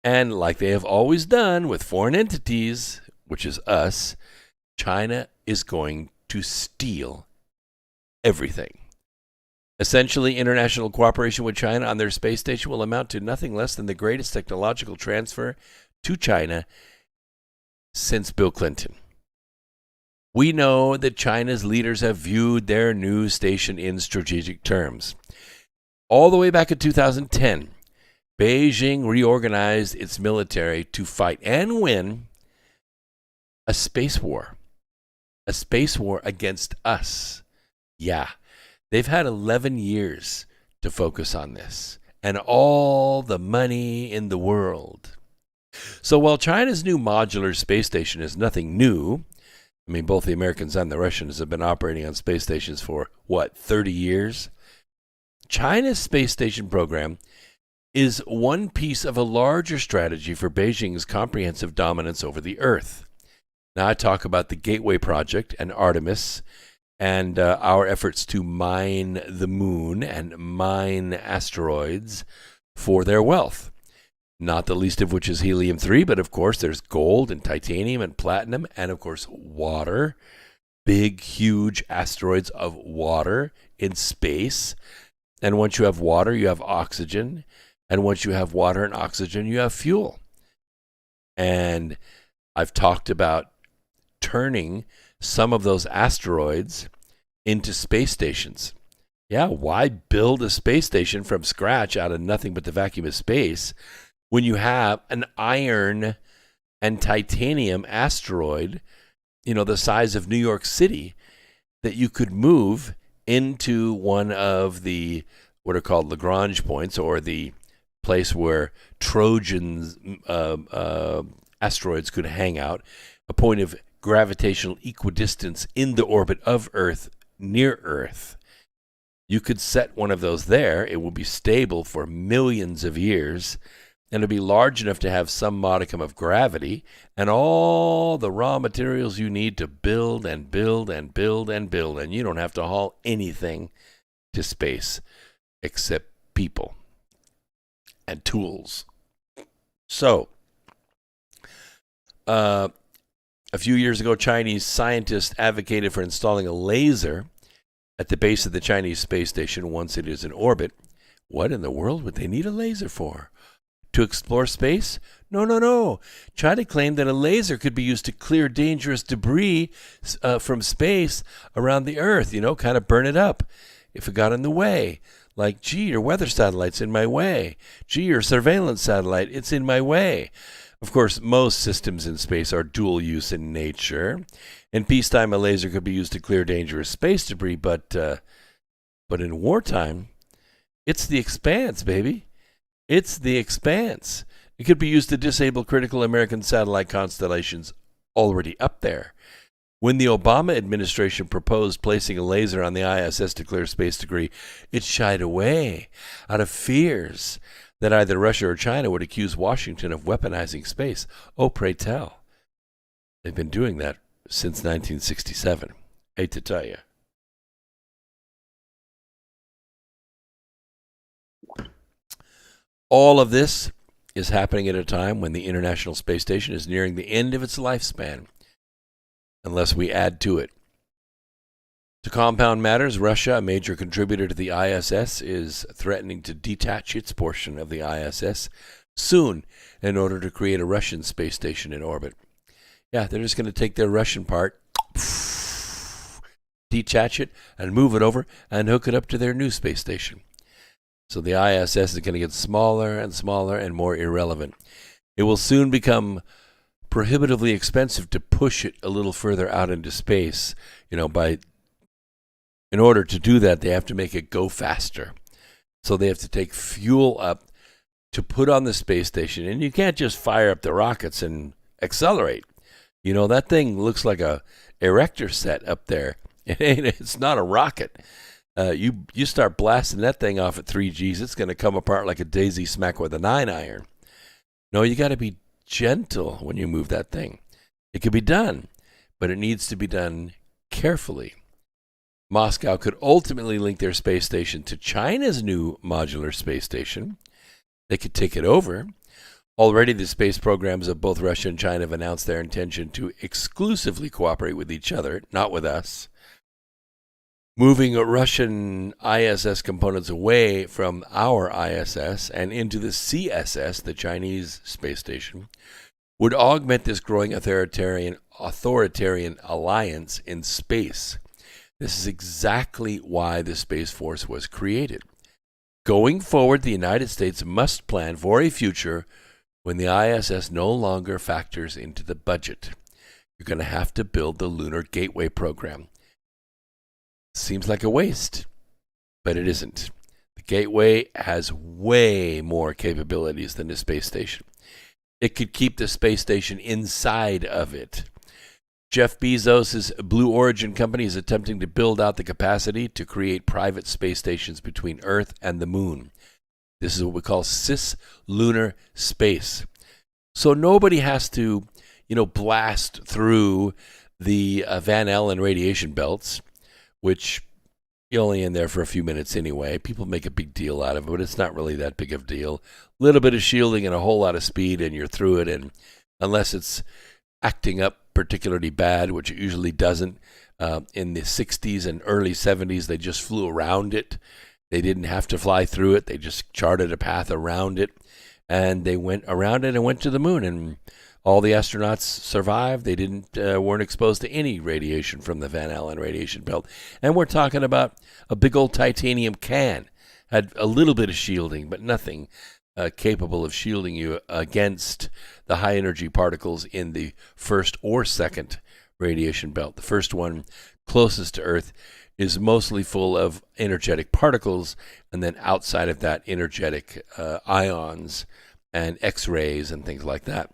And like they have always done with foreign entities, which is us, China is going to steal everything. Essentially, international cooperation with China on their space station will amount to nothing less than the greatest technological transfer to China since Bill Clinton. We know that China's leaders have viewed their new station in strategic terms. All the way back in 2010, Beijing reorganized its military to fight and win a space war against us. Yeah, they've had 11 years to focus on this, and all the money in the world. So while China's new modular space station is nothing new, I mean, both the Americans and the Russians have been operating on space stations for, 30 years? China's space station program is one piece of a larger strategy for Beijing's comprehensive dominance over the Earth. Now, I talk about the Gateway Project and Artemis and our efforts to mine the moon and mine asteroids for their wealth. Not the least of which is helium-3, but of course there's gold and titanium and platinum and of course water. Big, huge asteroids of water in space. And once you have water, you have oxygen. And once you have water and oxygen, you have fuel. And I've talked about turning some of those asteroids into space stations. Yeah, why build a space station from scratch out of nothing but the vacuum of space when you have an iron and titanium asteroid, the size of New York City, that you could move into one of the what are called Lagrange points, or the place where Trojans asteroids could hang out, a point of gravitational equidistance in the orbit of Earth, near Earth. You could set one of those there. It will be stable for millions of years, and it'll be large enough to have some modicum of gravity and all the raw materials you need to build and build and build and build. And you don't have to haul anything to space except people and tools. So, a few years ago, Chinese scientists advocated for installing a laser at the base of the Chinese space station once it is in orbit. What in the world would they need a laser for? to explore space? No, no, no. China claimed that a laser could be used to clear dangerous debris from space around the Earth, kind of burn it up if it got in the way. Like, gee, your weather satellite's in my way. Gee, your surveillance satellite, it's in my way. Of course, most systems in space are dual use in nature. In peacetime, a laser could be used to clear dangerous space debris, but in wartime, it's the expanse, baby. It's the expanse. It could be used to disable critical American satellite constellations already up there. When the Obama administration proposed placing a laser on the ISS to clear space debris, it shied away out of fears that either Russia or China would accuse Washington of weaponizing space. Oh, pray tell. They've been doing that since 1967. Hate to tell you. All of this is happening at a time when the International Space Station is nearing the end of its lifespan, unless we add to it. To compound matters, Russia, a major contributor to the ISS, is threatening to detach its portion of the ISS soon in order to create a Russian space station in orbit. Yeah, they're just going to take their Russian part, detach it, and move it over and hook it up to their new space station. So the ISS is going to get smaller and smaller and more irrelevant. It will soon become prohibitively expensive to push it a little further out into space. In order to do that, they have to make it go faster. So they have to take fuel up to put on the space station. And you can't just fire up the rockets and accelerate. That thing looks like a erector set up there. It's not a rocket. You start blasting that thing off at 3 Gs, it's going to come apart like a daisy smack with a 9-iron. No, you got to be gentle when you move that thing. It can be done, but it needs to be done carefully. Moscow could ultimately link their space station to China's new modular space station. They could take it over. Already the space programs of both Russia and China have announced their intention to exclusively cooperate with each other, not with us. Moving Russian ISS components away from our ISS and into the CSS, the Chinese space station, would augment this growing authoritarian alliance in space. This is exactly why the Space Force was created. Going forward, the United States must plan for a future when the ISS no longer factors into the budget. You're going to have to build the Lunar Gateway program. Seems like a waste, but it isn't. The Gateway has way more capabilities than the space station. It could keep the space station inside of it. Jeff Bezos' Blue Origin company is attempting to build out the capacity to create private space stations between Earth and the Moon. This is what we call cislunar space. So nobody has to, blast through the Van Allen radiation belts, which you're only in there for a few minutes anyway. People make a big deal out of it, but it's not really that big of a deal. A little bit of shielding and a whole lot of speed, and you're through it. And unless it's acting up particularly bad, which it usually doesn't, in the 60s and early 70s, they just flew around it. They didn't have to fly through it. They just charted a path around it, and they went around it and went to the moon. And all the astronauts survived. They weren't exposed to any radiation from the Van Allen radiation belt. And we're talking about a big old titanium can. Had a little bit of shielding, but nothing capable of shielding you against the high energy particles in the first or second radiation belt. The first one, closest to Earth, is mostly full of energetic particles, and then outside of that, energetic ions and X-rays and things like that.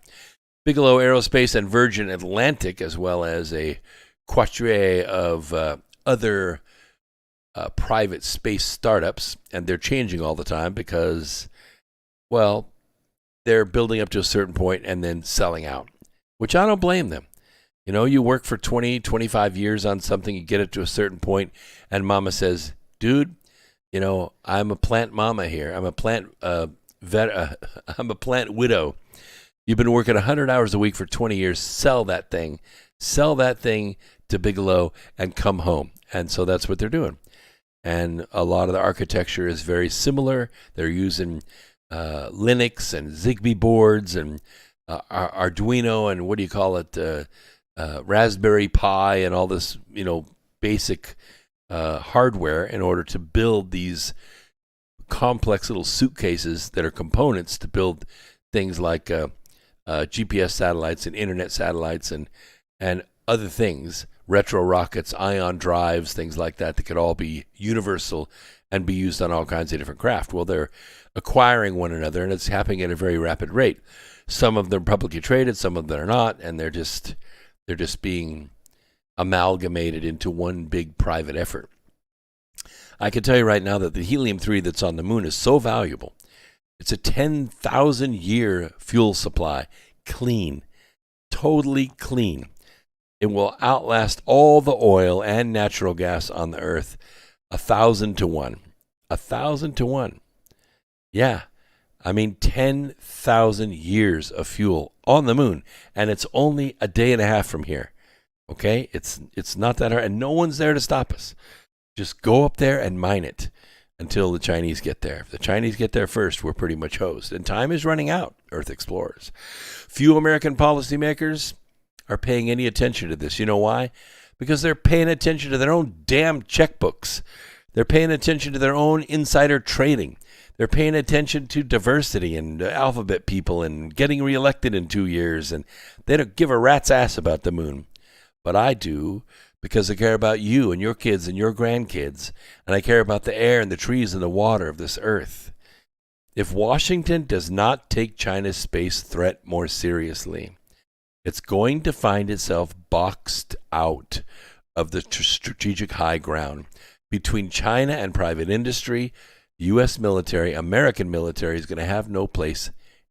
Bigelow Aerospace and Virgin Atlantic, as well as a quadrille of other private space startups, and they're changing all the time because, well, they're building up to a certain point and then selling out, which I don't blame them. You work for 20, 25 years on something, you get it to a certain point, and mama says, dude, I'm a plant mama here. I'm a plant I'm a plant widow. You've been working 100 hours a week for 20 years. Sell that thing. Sell that thing to Bigelow and come home. And so that's what they're doing. And a lot of the architecture is very similar. They're using Linux and Zigbee boards and Arduino and what do you call it, Raspberry Pi and all this, basic hardware in order to build these complex little suitcases that are components to build things like GPS satellites and internet satellites and other things, retro rockets, ion drives, things like that could all be universal and be used on all kinds of different craft. Well, they're acquiring one another, and it's happening at a very rapid rate. Some of them are publicly traded, some of them are not, and they're just being amalgamated into one big private effort. I can tell you right now that the helium-3 that's on the moon is so valuable. It's a 10,000-year fuel supply, clean, totally clean. It will outlast all the oil and natural gas on the Earth 1,000 to 1. 1,000 to 1. Yeah. I mean, 10,000 years of fuel on the moon, and it's only a day and a half from here. Okay? It's not that hard, and no one's there to stop us. Just go up there and mine it until the Chinese get there. If the Chinese get there first, we're pretty much hosed. And time is running out, Earth explorers. Few American policymakers are paying any attention to this. You know why? Because they're paying attention to their own damn checkbooks. They're paying attention to their own insider trading. They're paying attention to diversity and alphabet people and getting reelected in 2 years. And they don't give a rat's ass about the moon. But I do, because I care about you and your kids and your grandkids. And I care about the air and the trees and the water of this earth. If Washington does not take China's space threat more seriously, it's going to find itself boxed out of the strategic high ground between China and private industry. U.S. military, American military is going to have no place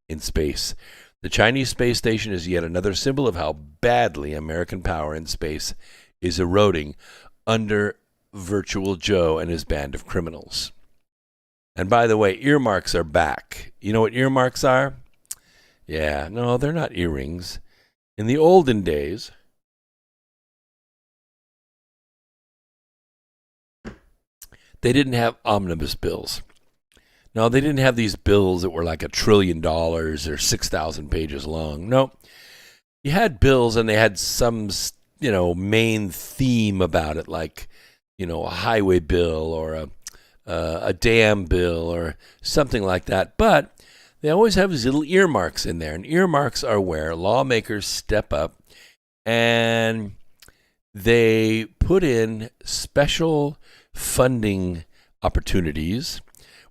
in space. The Chinese space station is yet another symbol of how badly American power in space is eroding under Virtual Joe and his band of criminals. And by the way, earmarks are back. You know what earmarks are? Yeah, no, they're not earrings. In the olden days, they didn't have omnibus bills. No, they didn't have these bills that were like $1 trillion or 6,000 pages long. No, you had bills and they had some, main theme about it, like, a highway bill or a dam bill or something like that. But they always have these little earmarks in there, and earmarks are where lawmakers step up and they put in special funding opportunities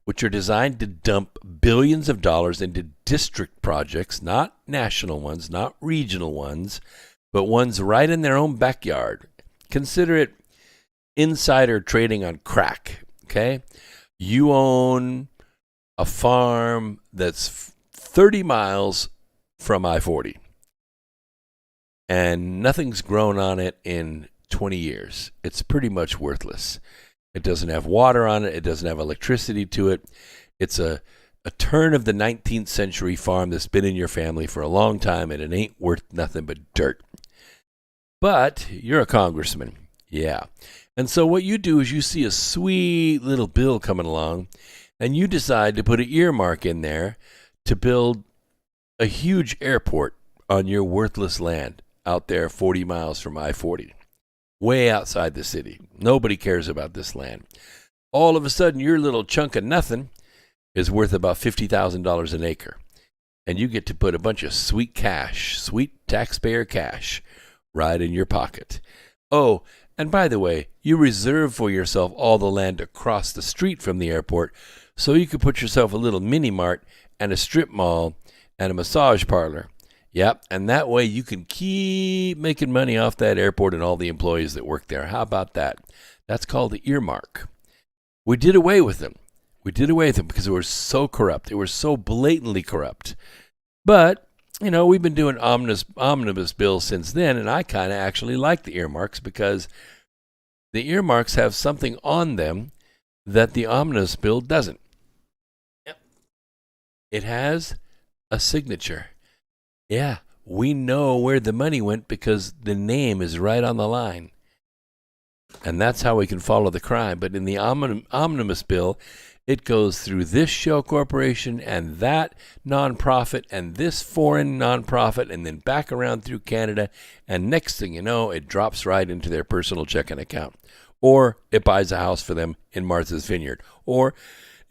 which are designed to dump billions of dollars into district projects, not national ones, not regional ones, but ones right in their own backyard. Consider it insider trading on crack, okay? You own a farm that's 30 miles from I-40, and nothing's grown on it in 20 years. It's pretty much worthless. It doesn't have water on it. It doesn't have electricity to it. It's a turn of the 19th century farm that's been in your family for a long time, and it ain't worth nothing but dirt. But you're a congressman. Yeah. And so what you do is you see a sweet little bill coming along, and you decide to put an earmark in there to build a huge airport on your worthless land out there 40 miles from I-40. Way outside the city. Nobody cares about this land. All of a sudden, your little chunk of nothing is worth about $50,000 an acre. And you get to put a bunch of sweet cash, sweet taxpayer cash, right in your pocket. Oh, and by the way, you reserve for yourself all the land across the street from the airport, so you could put yourself a little mini-mart and a strip mall and a massage parlor. Yep, and that way you can keep making money off that airport and all the employees that work there. How about that? That's called the earmark. We did away with them. We did away with them because they were so corrupt. They were so blatantly corrupt. But, we've been doing omnibus bills since then, and I kind of actually like the earmarks because the earmarks have something on them that the omnibus bill doesn't. Yep. It has a signature. Yeah, we know where the money went because the name is right on the line. And that's how we can follow the crime. But in the omnibus bill, It goes through this shell corporation and that nonprofit and this foreign nonprofit and then back around through Canada. And next thing you know, it drops right into their personal checking account. Or it buys a house for them in Martha's Vineyard. Or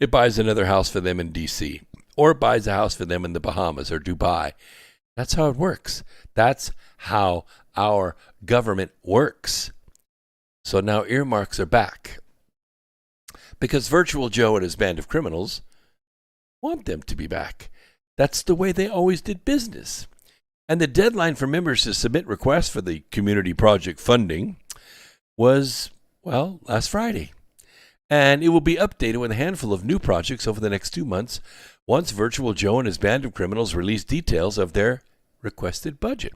it buys another house for them in D.C. Or it buys a house for them in the Bahamas or Dubai. That's how it works. That's how our government works. So now earmarks are back. Because Virtual Joe and his band of criminals want them to be back. That's the way they always did business. And the deadline for members to submit requests for the community project funding was, well, last Friday. And it will be updated with a handful of new projects over the next 2 months once Virtual Joe and his band of criminals release details of their requested budget.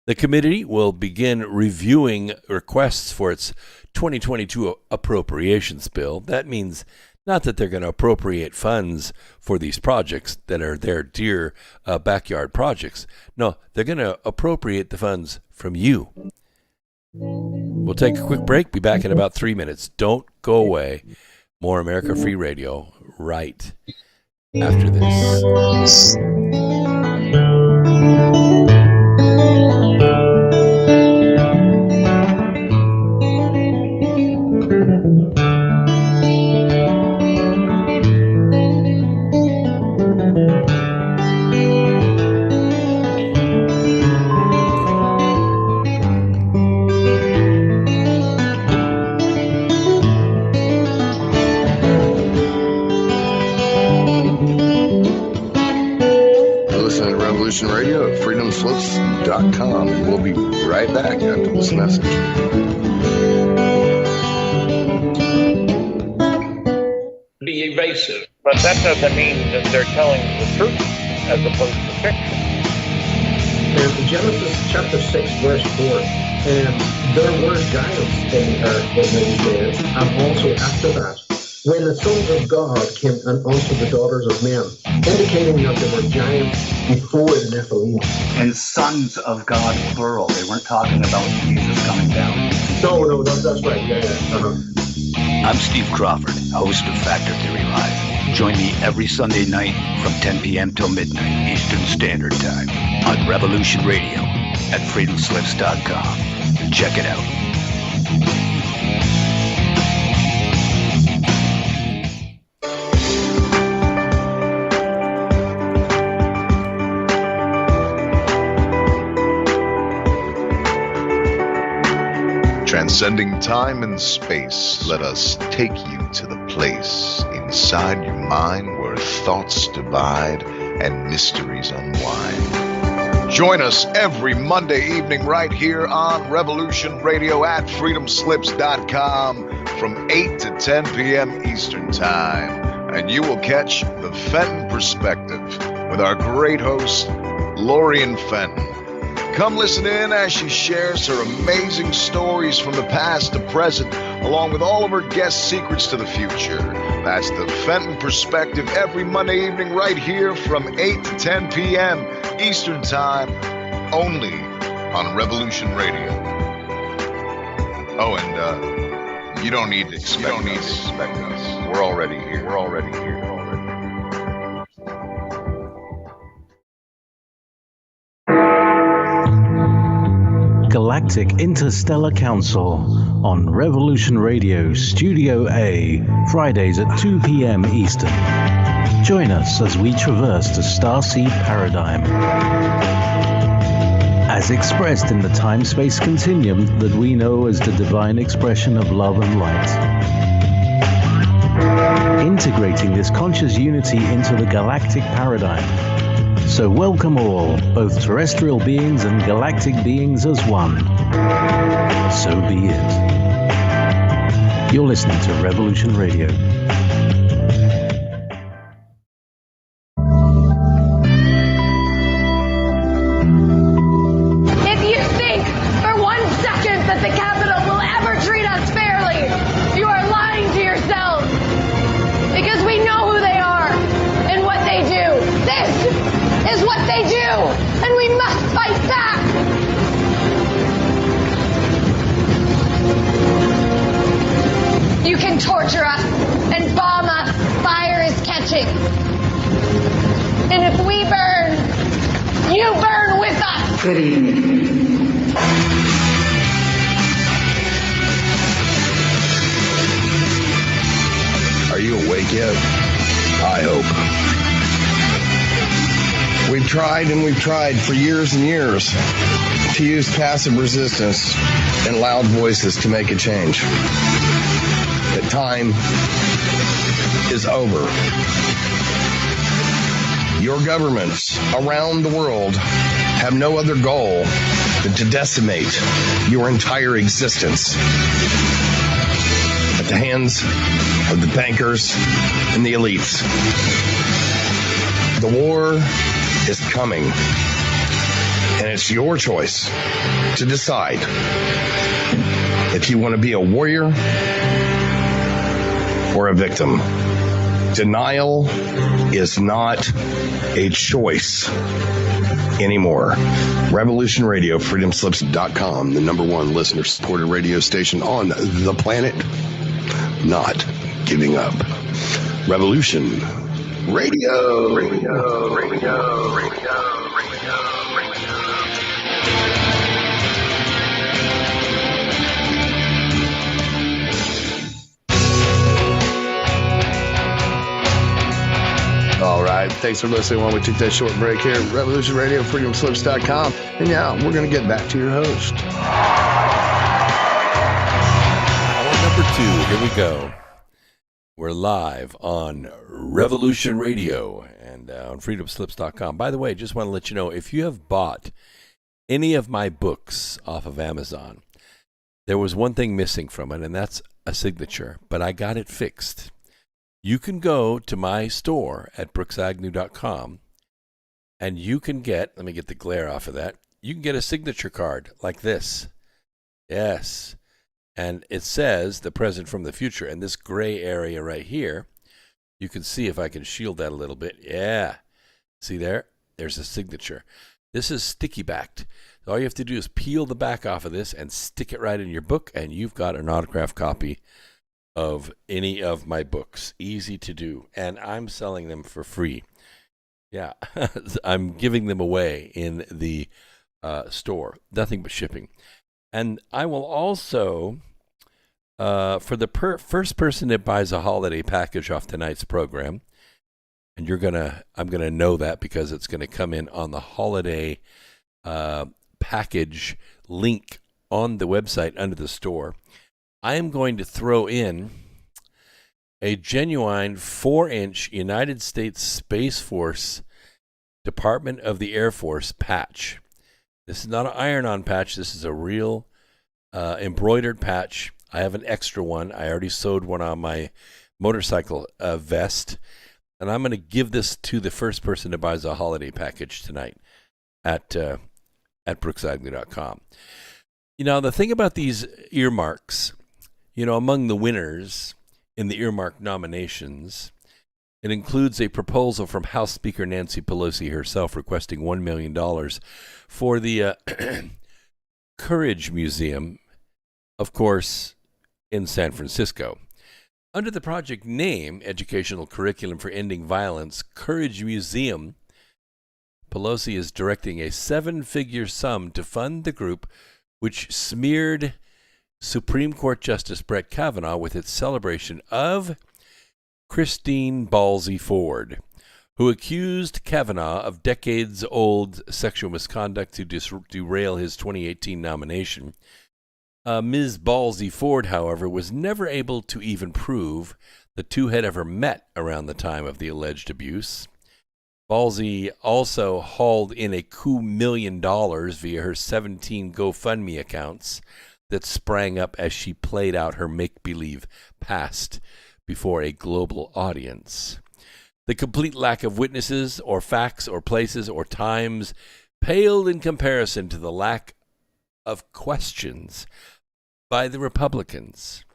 The committee will begin reviewing requests for its 2022 appropriations bill. That means not that they're going to appropriate funds for these projects that are their dear backyard projects. No, they're going to appropriate the funds from you. We'll take a quick break. Be back in about 3 minutes. Don't go away. More America Free Radio right after this. Radio at freedomslips.com, and we'll be right back after this message. Be evasive. But that doesn't mean that they're telling the truth as opposed to fiction. And Genesis chapter 6, verse 4, and there were giants in the earth in those days, and also after that, when the sons of God came and also the daughters of men, indicating that there were giants before the Nephilim. And sons of God, plural. They weren't talking about Jesus coming down. No, that's right. Yeah. Uh-huh. I'm Steve Crawford, host of Factor Theory Live. Join me every Sunday night from 10 p.m. till midnight Eastern Standard Time on Revolution Radio at freedomslips.com. Check it out. Transcending time and space, let us take you to the place inside your mind where thoughts divide and mysteries unwind. Join us every Monday evening right here on Revolution Radio at freedomslips.com from 8 to 10 p.m. Eastern Time. And you will catch the Fenton Perspective with our great host, Lorian Fenton. Come listen in as she shares her amazing stories from the past to present, along with all of her guest secrets to the future. That's the Fenton Perspective every Monday evening right here from 8 to 10 p.m. Eastern Time, only on Revolution Radio. Oh, and you don't need to expect us. We're already here. Galactic Interstellar Council on Revolution Radio Studio A, Fridays at 2 p.m. Eastern. Join us as we traverse the starseed paradigm, as expressed in the time-space continuum that we know as the divine expression of love and light. Integrating this conscious unity into the galactic paradigm. So welcome all, both terrestrial beings and galactic beings as one. So be it. You're listening to Revolution Radio. If you think for 1 second that the Capitol will ever treat us fairly, you are lying to yourselves. Because we know who they are and what they do. This is what they do, and we must fight back. You can torture us and bomb us And if we burn, you burn with us. Good evening. Are you awake yet? I hope. We've tried and we've tried for years and years to use passive resistance and loud voices to make a change. The time is over. Your governments around the world have no other goal than to decimate your entire existence at the hands of the bankers and the elites. The war is coming, and it's your choice to decide if you want to be a warrior or a victim. Denial is not a choice anymore. Revolution Radio, freedomslips.com, the #1 listener-supported radio station on the planet. Not giving up. Revolution Radio. All right. Thanks for listening while we took that short break here. Revolution Radio, freedomslips.com. And now we're going to get back to your host. Hour number 2. Here we go. We're live on Revolution Radio and on freedomslips.com. By the way, just want to let you know, if you have bought any of my books off of Amazon, there was one thing missing from it, and that's a signature, but I got it fixed. You can go to my store at brooksagnew.com, and you can get, let me get the glare off of that, you can get a signature card like this. Yes. And it says the present from the future. And this gray area right here, you can see if I can shield that a little bit. Yeah. See there? There's a signature. This is sticky backed. All you have to do is peel the back off of this and stick it right in your book, and you've got an autographed copy of any of my books. Easy to do. And I'm selling them for free. Yeah. I'm giving them away in the store. Nothing but shipping. And I will also, for the first person that buys a holiday package off tonight's program, and I'm gonna know that because it's gonna come in on the holiday package link on the website under the store. I am going to throw in a genuine 4-inch United States Space Force Department of the Air Force patch. This is not an iron-on patch. This is a real embroidered patch. I have an extra one. I already sewed one on my motorcycle vest. And I'm going to give this to the first person that buys a holiday package tonight at brooksagnew.com. You know, the thing about these earmarks, you know, among the winners in the earmark nominations, it includes a proposal from House Speaker Nancy Pelosi herself requesting $1 million for the Courage Museum, of course, in San Francisco. Under the project name, Educational Curriculum for Ending Violence, Courage Museum, Pelosi is directing a 7-figure sum to fund the group which smeared Supreme Court Justice Brett Kavanaugh with its celebration of Christine Ballsy Ford, who accused Kavanaugh of decades-old sexual misconduct to derail his 2018 nomination. Ms. Ballsy Ford, however, was never able to even prove the two had ever met around the time of the alleged abuse. Ballsy also hauled in a coup $1 million via her 17 GoFundMe accounts that sprang up as she played out her make-believe past before a global audience. The complete lack of witnesses or facts or places or times paled in comparison to the lack of questions by the Republicans.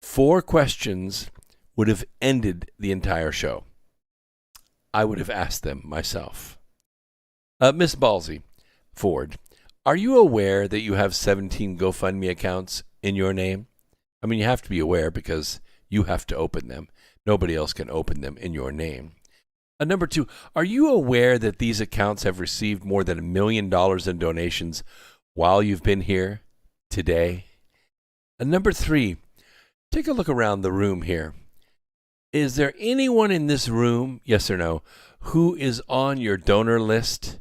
4 questions would have ended the entire show. I would have asked them myself. Miss Ballsy Ford, are you aware that you have 17 GoFundMe accounts in your name? I mean, you have to be aware because you have to open them. Nobody else can open them in your name. Number 2, are you aware that these accounts have received more than $1 million in donations while you've been here today? Number 3, take a look around the room here. Is there anyone in this room, yes or no, who is on your donor list?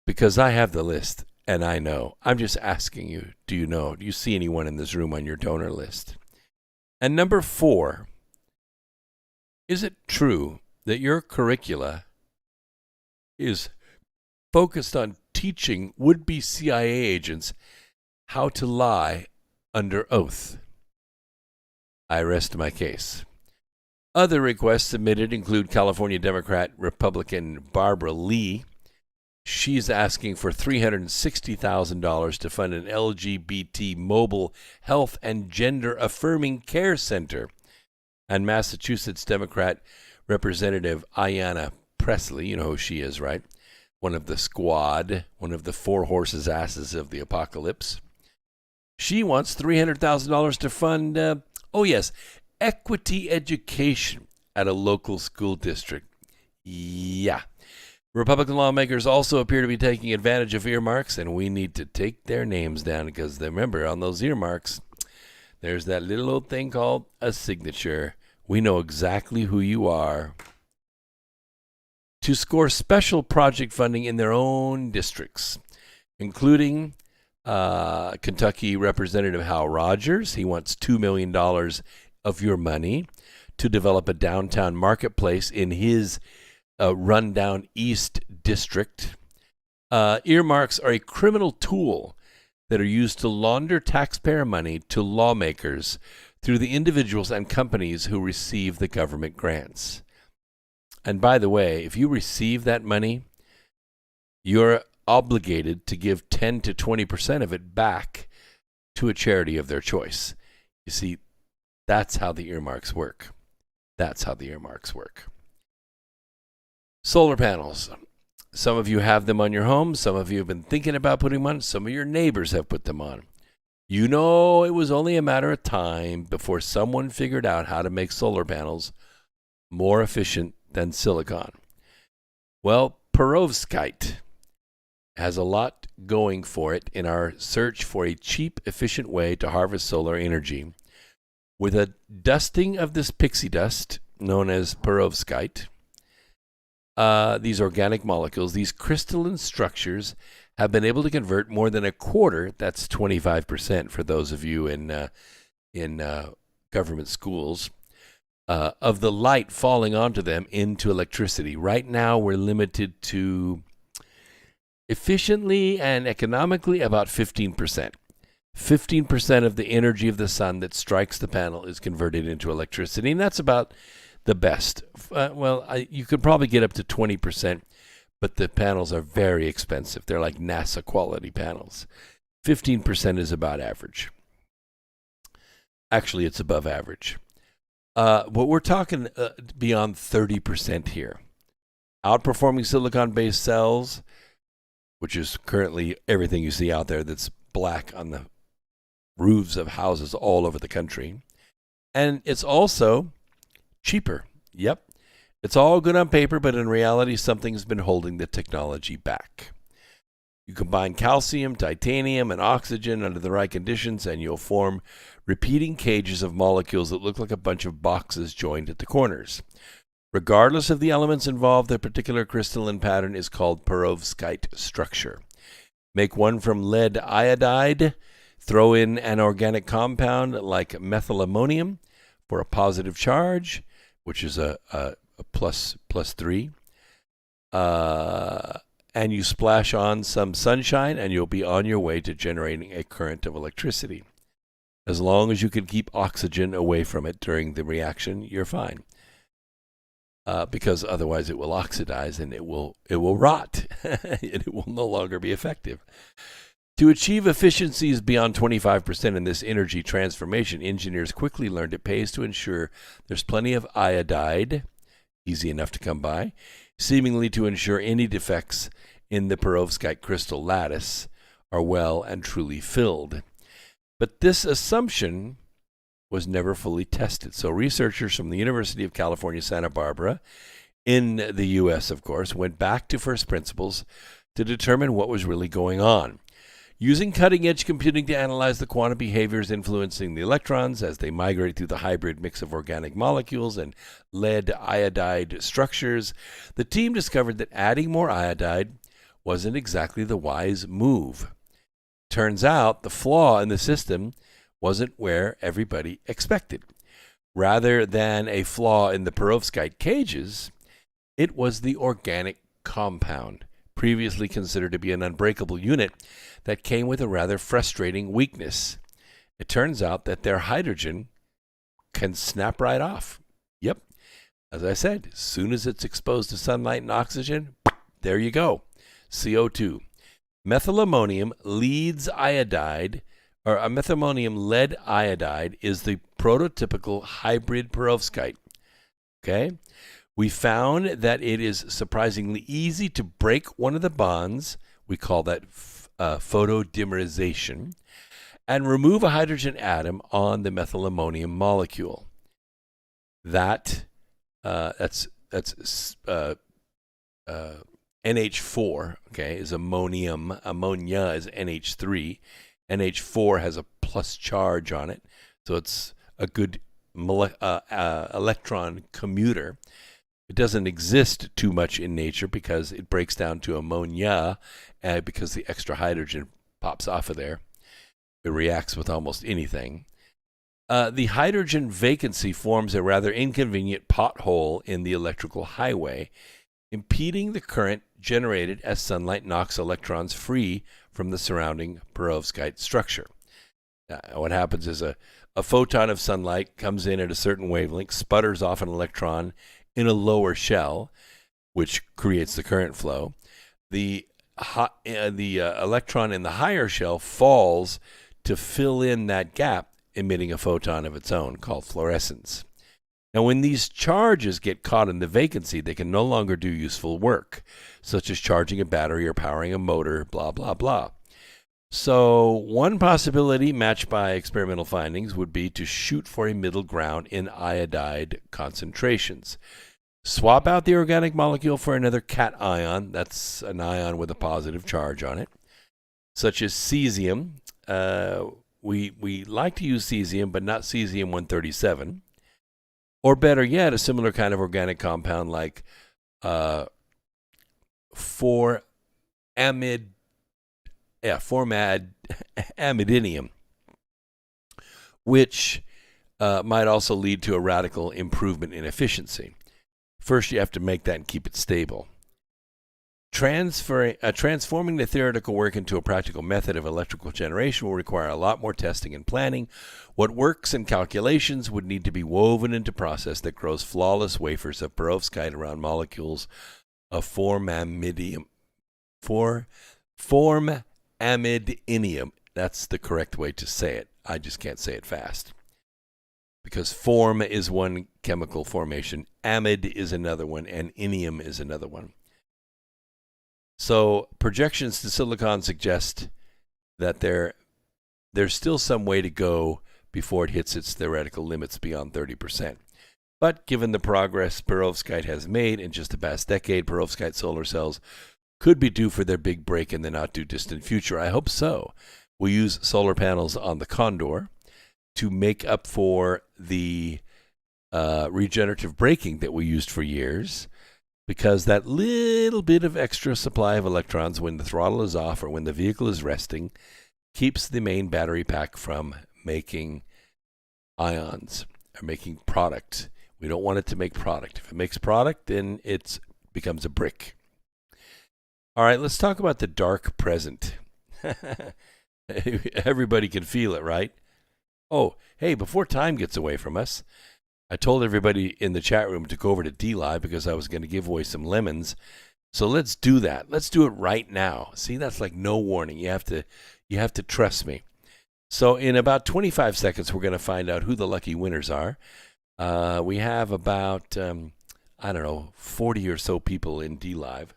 Because I have the list, and I know. I'm just asking you, do you know? Do you see anyone in this room on your donor list? And number 4, is it true that your curricula is focused on teaching would-be CIA agents how to lie under oath? I rest my case. Other requests submitted include California Democrat Republican Barbara Lee. She's asking for $360,000 to fund an LGBT mobile health and gender-affirming care center. And Massachusetts Democrat Representative Ayanna Pressley, you know who she is, right? One of the squad, one of the 4 horses' asses of the apocalypse. She wants $300,000 to fund, equity education at a local school district. Yeah. Republican lawmakers also appear to be taking advantage of earmarks, and we need to take their names down because remember, on those earmarks, there's that little old thing called a signature. We know exactly who you are. To score special project funding in their own districts, including Kentucky Representative Hal Rogers. He wants $2 million of your money to develop a downtown marketplace in his rundown East District. Earmarks are a criminal tool that are used to launder taxpayer money to lawmakers through the individuals and companies who receive the government grants. And by the way, if you receive that money, you're obligated to give 10 to 20% of it back to a charity of their choice. You see, that's how the earmarks work. That's how the earmarks work. Solar panels. Some of you have them on your home. Some of you have been thinking about putting them on. Some of your neighbors have put them on. You know, it was only a matter of time before someone figured out how to make solar panels more efficient than silicon. Well, perovskite has a lot going for it in our search for a cheap, efficient way to harvest solar energy. With a dusting of this pixie dust, known as perovskite, these organic molecules, these crystalline structures, have been able to convert more than a quarter, that's 25% for those of you in government schools, of the light falling onto them into electricity. Right now, we're limited to efficiently and economically about 15%. 15% of the energy of the sun that strikes the panel is converted into electricity, and that's about the best. You could probably get up to 20%, but the panels are very expensive. They're like NASA quality panels. 15% is about average. Actually, it's above average. But we're talking beyond 30% here. Outperforming silicon-based cells, which is currently everything you see out there that's black on the roofs of houses all over the country. And it's also cheaper. Yep. It's all good on paper, but in reality, something's been holding the technology back. You combine calcium, titanium, and oxygen under the right conditions, and you'll form repeating cages of molecules that look like a bunch of boxes joined at the corners. Regardless of the elements involved, the particular crystalline pattern is called perovskite structure. Make one from lead iodide, throw in an organic compound like methylammonium for a positive charge, which is a plus 3. And you splash on some sunshine, and you'll be on your way to generating a current of electricity. As long as you can keep oxygen away from it during the reaction, you're fine. Because otherwise it will oxidize and it will rot and it will no longer be effective. To achieve efficiencies beyond 25% in this energy transformation, engineers quickly learned it pays to ensure there's plenty of iodide, easy enough to come by, seemingly to ensure any defects in the perovskite crystal lattice are well and truly filled. But this assumption was never fully tested. So researchers from the University of California, Santa Barbara, in the U.S., of course, went back to first principles to determine what was really going on. Using cutting-edge computing to analyze the quantum behaviors influencing the electrons as they migrate through the hybrid mix of organic molecules and lead iodide structures, the team discovered that adding more iodide wasn't exactly the wise move. Turns out the flaw in the system wasn't where everybody expected. Rather than a flaw in the perovskite cages, it was the organic compound, previously considered to be an unbreakable unit, that came with a rather frustrating weakness. It turns out that their hydrogen can snap right off. Yep. As I said, as soon as it's exposed to sunlight and oxygen, there you go. CO2. Methylammonium lead iodide is the prototypical hybrid perovskite. Okay? We found that it is surprisingly easy to break one of the bonds. We call that photodimerization, and remove a hydrogen atom on the methylammonium molecule. That's NH4, okay, is ammonium. Ammonia is NH3. NH4 has a plus charge on it, so it's a good electron commuter. It doesn't exist too much in nature because it breaks down to ammonia, because the extra hydrogen pops off of there. It reacts with almost anything. The hydrogen vacancy forms a rather inconvenient pothole in the electrical highway, impeding the current generated as sunlight knocks electrons free from the surrounding perovskite structure. What happens is a photon of sunlight comes in at a certain wavelength, sputters off an electron in a lower shell, which creates the current flow. The electron in the higher shell falls to fill in that gap, emitting a photon of its own called fluorescence. Now, when these charges get caught in the vacancy, they can no longer do useful work, such as charging a battery or powering a motor, blah, blah, blah. So one possibility, matched by experimental findings, would be to shoot for a middle ground in iodide concentrations. Swap out the organic molecule for another cation, that's an ion with a positive charge on it, such as cesium. We like to use cesium, but not cesium-137. Or better yet, a similar kind of organic compound like 4-amidinium, which might also lead to a radical improvement in efficiency. First, you have to make that and keep it stable. Transforming the theoretical work into a practical method of electrical generation will require a lot more testing and planning. What works and calculations would need to be woven into process that grows flawless wafers of perovskite around molecules of formamidinium. That's the correct way to say it. I just can't say it fast. Because form is one chemical formation, amide is another one, and inium is another one. So projections to silicon suggest that there's still some way to go before it hits its theoretical limits beyond 30%. But given the progress perovskite has made in just the past decade, perovskite solar cells could be due for their big break in the not-too-distant future. I hope so. We'll use solar panels on the Condor to make up for the regenerative braking that we used for years, because that little bit of extra supply of electrons when the throttle is off or when the vehicle is resting keeps the main battery pack from making ions or making product. We don't want it to make product. If it makes product, then it becomes a brick. All right, let's talk about the dark present. Everybody can feel it, right? Oh, hey, before time gets away from us, I told everybody in the chat room to go over to DLive because I was going to give away some lemons. So let's do that. Let's do it right now. See, that's like no warning. You have to trust me. So in about 25 seconds, we're going to find out who the lucky winners are. We have about, 40 or so people in DLive.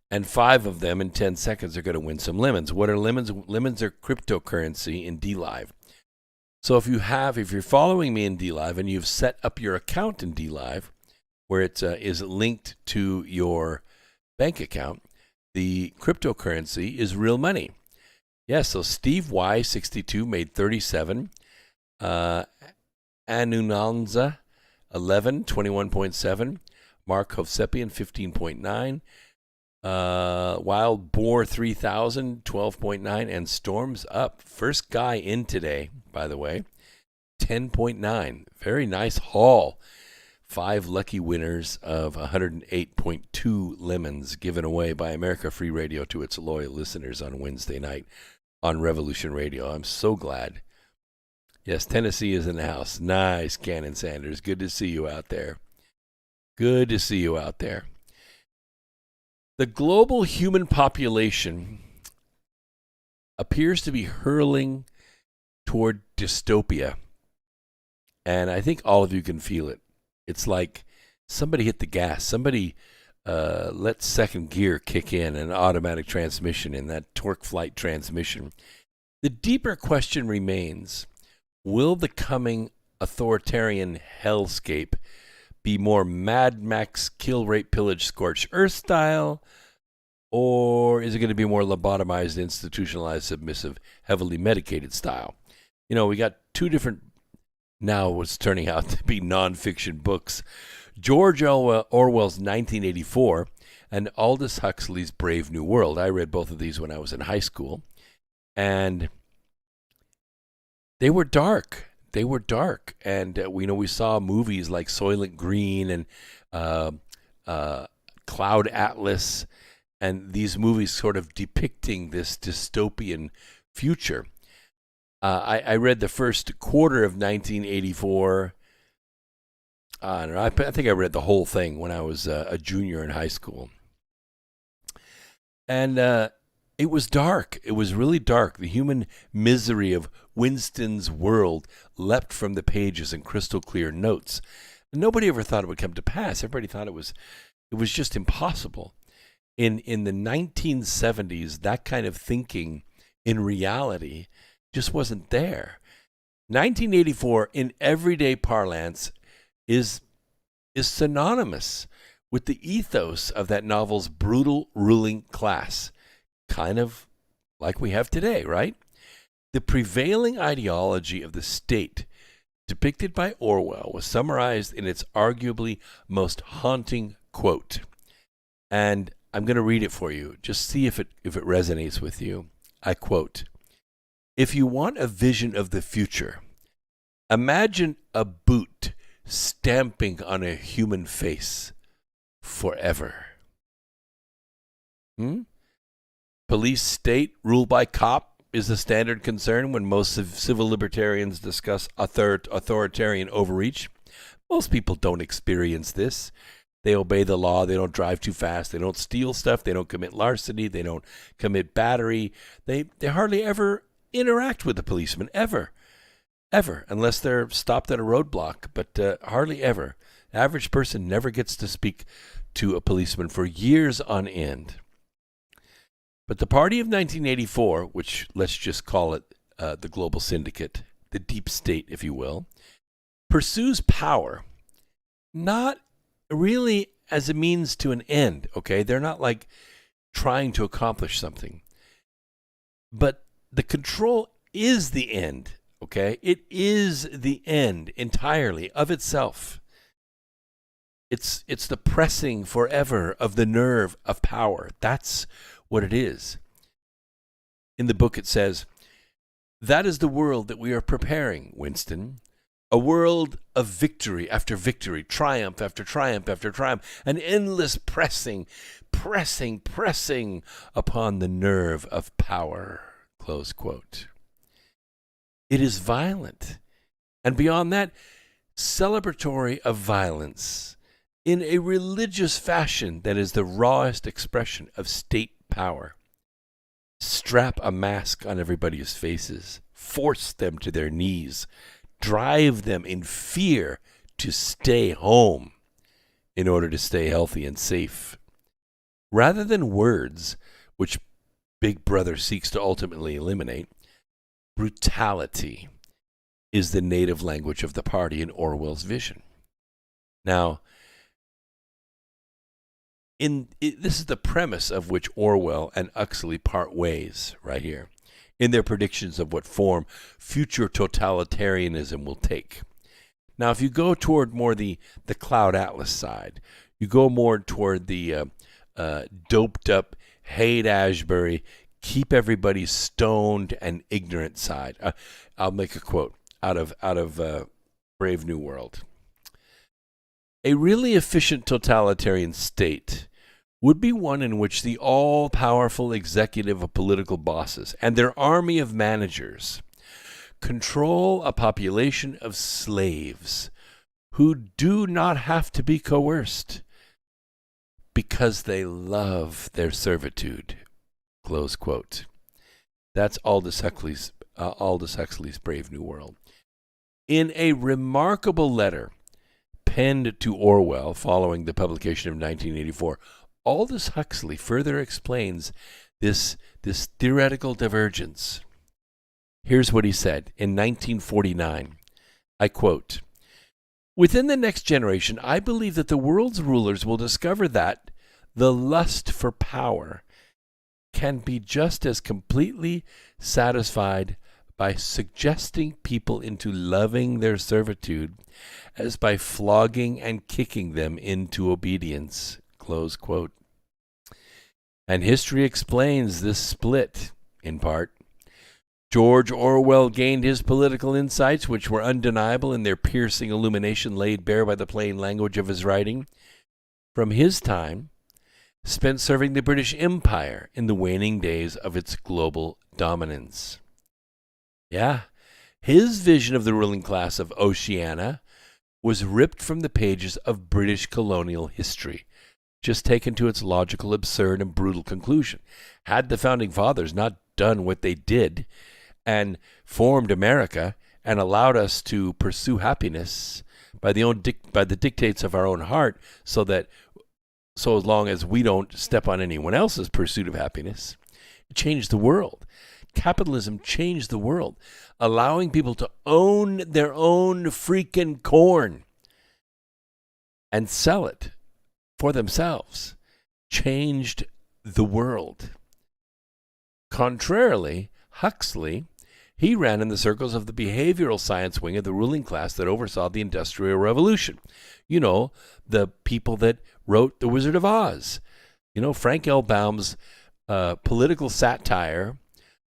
And 5 of them in 10 seconds are going to win some lemons. What are lemons? Lemons are cryptocurrency in DLive. So if you're following me in DLive and you've set up your account in DLive, where it is linked to your bank account, the cryptocurrency is real money. Yes, so Steve Y62 made 37. Anunanza 11, 21.7. Mark Hovsepian 15.9. Wild Boar 3000, 12.9. And Storms Up, first guy in today, by the way, 10.9. Very nice haul. 5 lucky winners of 108.2 lemons given away by America Free Radio to its loyal listeners on Wednesday night on Revolution Radio. I'm so glad. Yes, Tennessee is in the house. Nice, Cannon Sanders. Good to see you out there. Good to see you out there. The global human population appears to be hurling toward dystopia. And I think all of you can feel it. It's like somebody hit the gas. Somebody let second gear kick in, an automatic transmission in that torque flight transmission. The deeper question remains, will the coming authoritarian hellscape be more Mad Max, kill, rape, pillage, scorch earth style, or is it going to be more lobotomized, institutionalized, submissive, heavily medicated style? You know, we got two different, now what's turning out to be nonfiction books. George Orwell's 1984 and Aldous Huxley's Brave New World. I read both of these when I was in high school, and they were dark. They were dark, and we saw movies like Soylent Green and Cloud Atlas, and these movies sort of depicting this dystopian future. I read the first quarter of 1984. I don't know. I think I read the whole thing when I was a junior in high school, and it was dark. It was really dark. The human misery of Winston's world leapt from the pages in crystal clear notes. And nobody ever thought it would come to pass. Everybody thought it was just impossible. In the 1970s, that kind of thinking in reality just wasn't there. 1984, in everyday parlance, is synonymous with the ethos of that novel's brutal ruling class, kind of like we have today, right? The prevailing ideology of the state depicted by Orwell was summarized in its arguably most haunting quote. And I'm going to read it for you. Just see if it resonates with you. I quote, "If you want a vision of the future, imagine a boot stamping on a human face forever." Police state rule by cop is the standard concern when most civil libertarians discuss authoritarian overreach. Most people don't experience this. They obey the law. They don't drive too fast. They don't steal stuff. They don't commit larceny. They don't commit battery. They hardly ever interact with the policeman, ever, unless they're stopped at a roadblock, but hardly ever. Average person never gets to speak to a policeman for years on end. But the party of 1984, which let's just call it the global syndicate, the deep state, if you will, pursues power not really as a means to an end, okay? They're not like trying to accomplish something. But the control is the end, okay? It is the end entirely of itself. It's the pressing forever of the nerve of power. That's what it is. In the book it says, "That is the world that we are preparing, Winston. A world of victory after victory, triumph after triumph after triumph, an endless pressing upon the nerve of power." Close quote. It is violent, and beyond that, celebratory of violence in a religious fashion that is the rawest expression of state power. Strap a mask on everybody's faces, force them to their knees, drive them in fear to stay home in order to stay healthy and safe. Rather than words, which Big Brother seeks to ultimately eliminate, brutality. is the native language of the party in Orwell's vision. Now, this is the premise of which Orwell and Huxley part ways right here in their predictions of what form future totalitarianism will take. Now, if you go toward more the Cloud Atlas side, you go more toward the doped up Haight-Ashbury, keep everybody stoned and ignorant side. I'll make a quote out of Brave New World. A really efficient totalitarian state would be one in which the all-powerful executive of political bosses and their army of managers control a population of slaves who do not have to be coerced because they love their servitude. Close quote. That's Aldous Huxley's Brave New World. In a remarkable letter penned to Orwell following the publication of 1984, Aldous Huxley further explains this theoretical divergence. Here's what he said in 1949. I quote, "Within the next generation, I believe that the world's rulers will discover that the lust for power can be just as completely satisfied by suggesting people into loving their servitude as by flogging and kicking them into obedience." Close quote. And history explains this split, in part. George Orwell gained his political insights, which were undeniable in their piercing illumination laid bare by the plain language of his writing, from his time spent serving the British Empire in the waning days of its global dominance. Yeah, his vision of the ruling class of Oceania was ripped from the pages of British colonial history, just taken to its logical, absurd, and brutal conclusion. Had the Founding Fathers not done what they did and formed America and allowed us to pursue happiness by the dictates of our own heart, so as long as we don't step on anyone else's pursuit of happiness, it changed the world. Capitalism changed the world, allowing people to own their own freaking corn and sell it for themselves. Changed the world. Contrarily, Huxley, he ran in the circles of the behavioral science wing of the ruling class that oversaw the Industrial Revolution. You know, the people that wrote The Wizard of Oz. You know, Frank L. Baum's political satire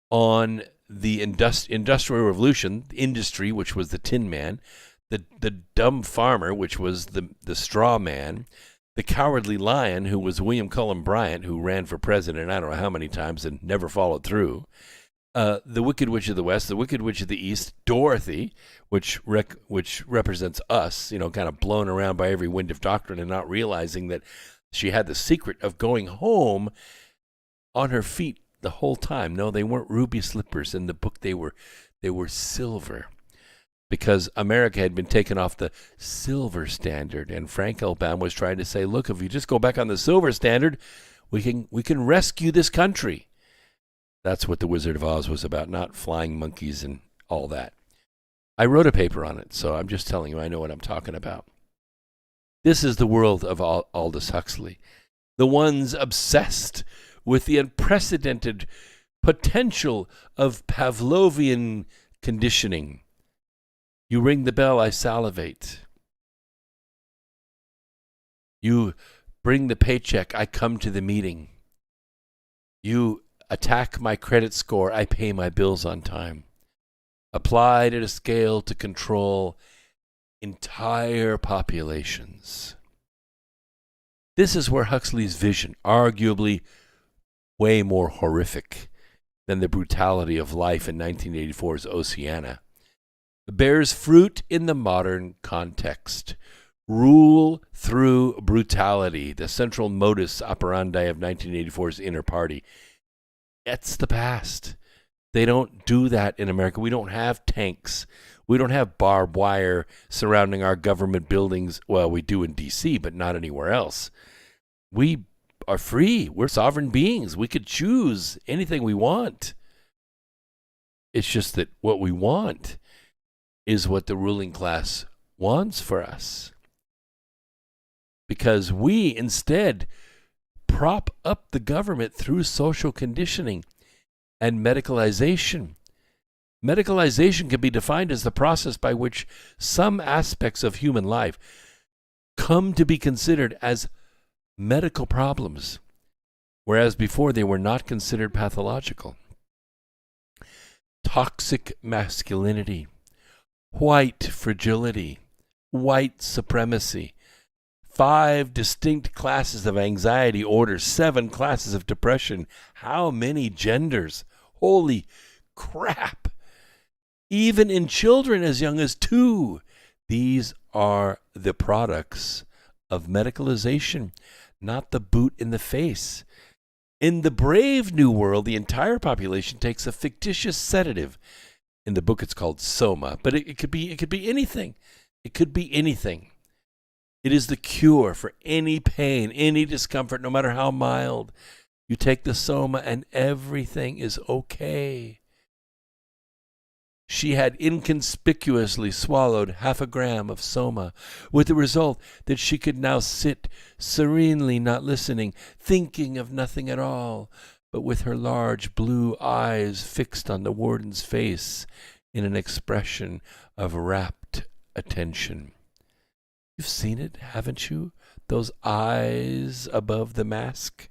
on the Industrial Revolution, the industry, which was the Tin Man, the dumb farmer, which was the straw man, the cowardly lion, who was William Cullen Bryant, who ran for president I don't know how many times and never followed through, the Wicked Witch of the West, the Wicked Witch of the East, Dorothy, which represents us, you know, kind of blown around by every wind of doctrine and not realizing that she had the secret of going home on her feet the whole time. No, they weren't ruby slippers. In the book, they were silver, because America had been taken off the silver standard, and Frank L. Baum was trying to say, look, if you just go back on the silver standard, we can rescue this country. That's what The Wizard of Oz was about, not flying monkeys and all that. I wrote a paper on it, so I'm just telling you I know what I'm talking about. This is the world of Aldous Huxley, the ones obsessed with the unprecedented potential of Pavlovian conditioning. You ring the bell, I salivate. You bring the paycheck, I come to the meeting. You attack my credit score, I pay my bills on time. Applied at a scale to control entire populations. This is where Huxley's vision, arguably way more horrific than the brutality of life in 1984's Oceania, bears fruit in the modern context. Rule through brutality, the central modus operandi of 1984's inner party. It's the past. They don't do that in America. We don't have tanks. We don't have barbed wire surrounding our government buildings. Well, we do in D.C., but not anywhere else. We are free. We're sovereign beings. We could choose anything we want. It's just that what we want is what the ruling class wants for us. Because we instead prop up the government through social conditioning and medicalization. Medicalization can be defined as the process by which some aspects of human life come to be considered as medical problems, whereas before they were not considered pathological. Toxic masculinity, white fragility, white supremacy, 5 distinct classes of anxiety orders, 7 classes of depression. How many genders? Holy crap! Even in children as young as 2. These are the products of medicalization, not the boot in the face. In the brave new world, the entire population takes a fictitious sedative. In the book, it's called Soma, but it could be anything. It could be anything. It is the cure for any pain, any discomfort, no matter how mild. You take the Soma and everything is okay. She had inconspicuously swallowed 1/2 gram of Soma, with the result that she could now sit serenely not listening, thinking of nothing at all, but with her large blue eyes fixed on the warden's face in an expression of rapt attention. You've seen it, haven't you? Those eyes above the mask.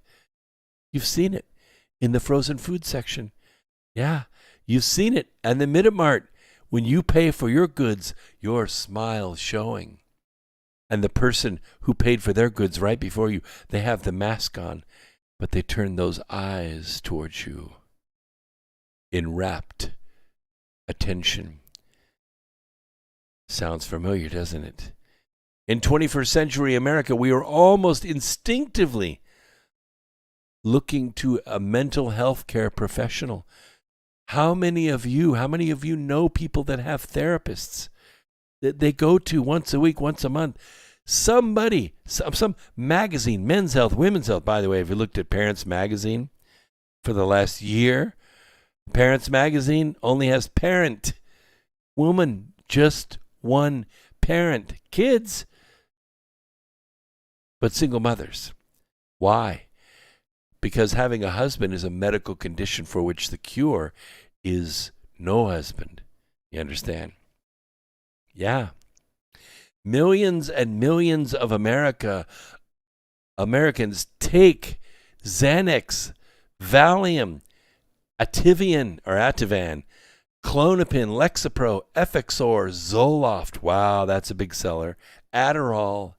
You've seen it in the frozen food section. Yeah, you've seen it. And the Minute Mart, when you pay for your goods, your smile's showing. And the person who paid for their goods right before you, they have the mask on, but they turn those eyes towards you in rapt attention. Sounds familiar, doesn't it? In 21st century America, we are almost instinctively looking to a mental health care professional. How many of you know people that have therapists that they go to once a week, once a month? Somebody, some magazine, Men's Health, Women's Health. By the way, have you looked at Parents Magazine for the last year? Parents Magazine only has parent, woman, just one parent, kids, but single mothers. Why? Because having a husband is a medical condition for which the cure is no husband. You understand? Yeah. Millions and millions of Americans take Xanax, Valium, Ativan, Klonopin, Lexapro, Effexor, Zoloft. Wow, that's a big seller. Adderall,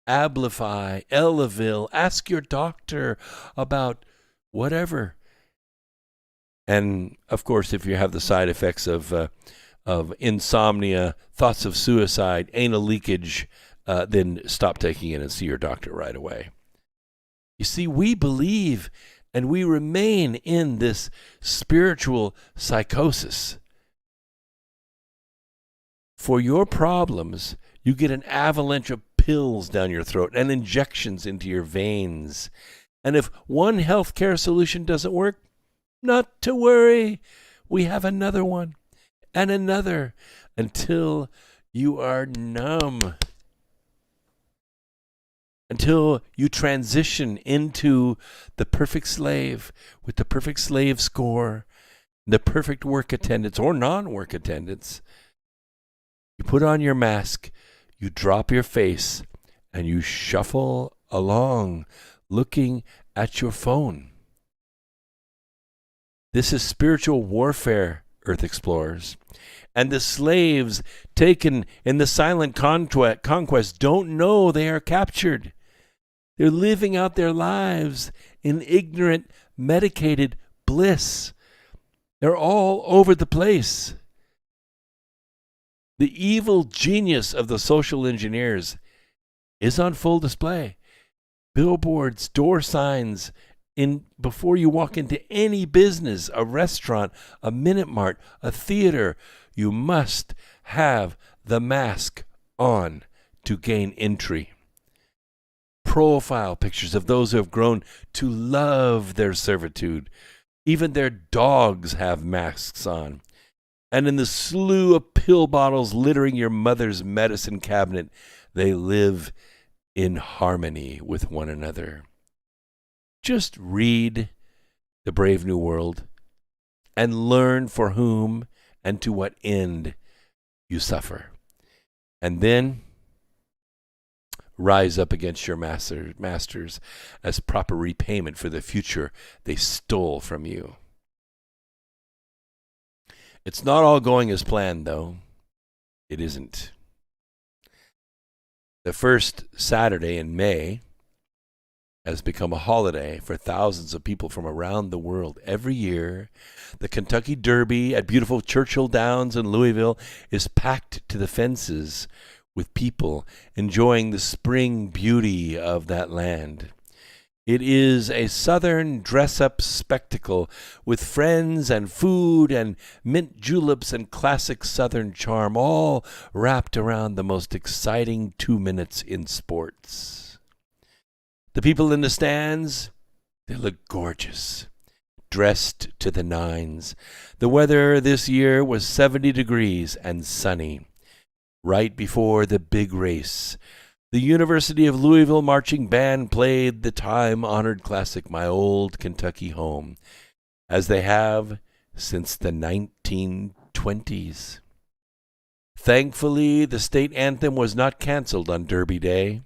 Abilify, Elavil. Ask your doctor about whatever. And of course, if you have the side effects of insomnia, thoughts of suicide, anal leakage, then stop taking it and see your doctor right away. You see, we believe and we remain in this spiritual psychosis. For your problems, you get an avalanche of pills down your throat and injections into your veins. And if one healthcare solution doesn't work, not to worry. We have another one and another until you are numb. Until you transition into the perfect slave with the perfect slave score, the perfect work attendance or non-work attendance. You put on your mask, you drop your face, and you shuffle along looking at your phone. This is spiritual warfare, Earth Explorers. And the slaves taken in the silent conquest don't know they are captured. They're living out their lives in ignorant, medicated bliss. They're all over the place. The evil genius of the social engineers is on full display. Billboards, door signs, before you walk into any business, a restaurant, a Minute Mart, a theater, you must have the mask on to gain entry. Profile pictures of those who have grown to love their servitude. Even their dogs have masks on. and in the slew of pill bottles littering your mother's medicine cabinet, they live in harmony with one another. Just read The Brave New World and learn for whom and to what end you suffer. And then rise up against your masters as proper repayment for the future they stole from you. It's not all going as planned, though. It isn't. The first Saturday in May has become a holiday for thousands of people from around the world. Every year, the Kentucky Derby at beautiful Churchill Downs in Louisville is packed to the fences with people enjoying the spring beauty of that land. It is a southern dress-up spectacle with friends and food and mint juleps and classic southern charm, all wrapped around the most exciting 2 minutes in sports. The people in the stands, they look gorgeous, dressed to the nines. The weather this year was 70 degrees and sunny. Right before the big race, the University of Louisville marching band played the time-honored classic, My Old Kentucky Home, as they have since the 1920s. Thankfully, the state anthem was not canceled on Derby Day,